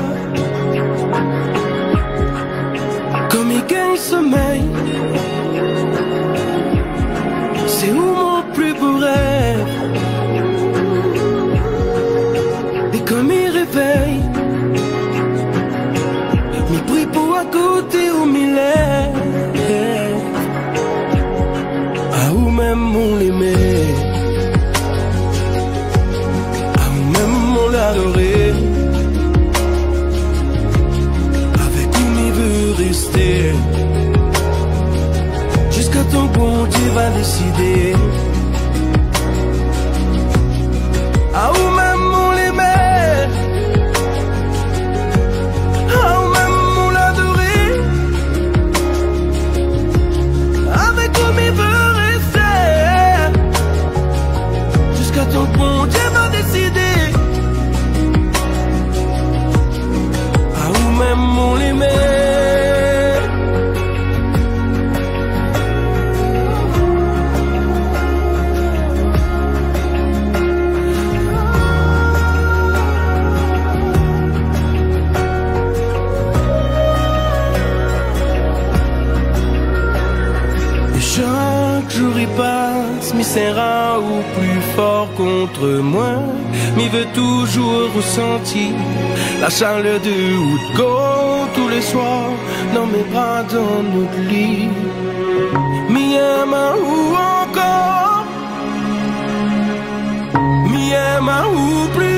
Comme il gagne sommeil, c'est où mon plus beau rêve. Et comme il réveille, m'y prie pour à côté où m'il est. À où même on l'aimait, à où même on l'adorait, avec où m'y veut rester, jusqu'à ton bon Dieu va décider. À où même on l'aimait, à où même on l'adorait, avec où m'y veut rester, jusqu'à ton bon Dieu va décider. À où même on l'aimait. Chaque jour il passe, m'y serra ou plus fort contre moi, m'y veut toujours ressentir la chaleur de Woodgo tous les soirs, dans mes bras, dans notre lit. M'y aime ou encore, m'y aime ou plus.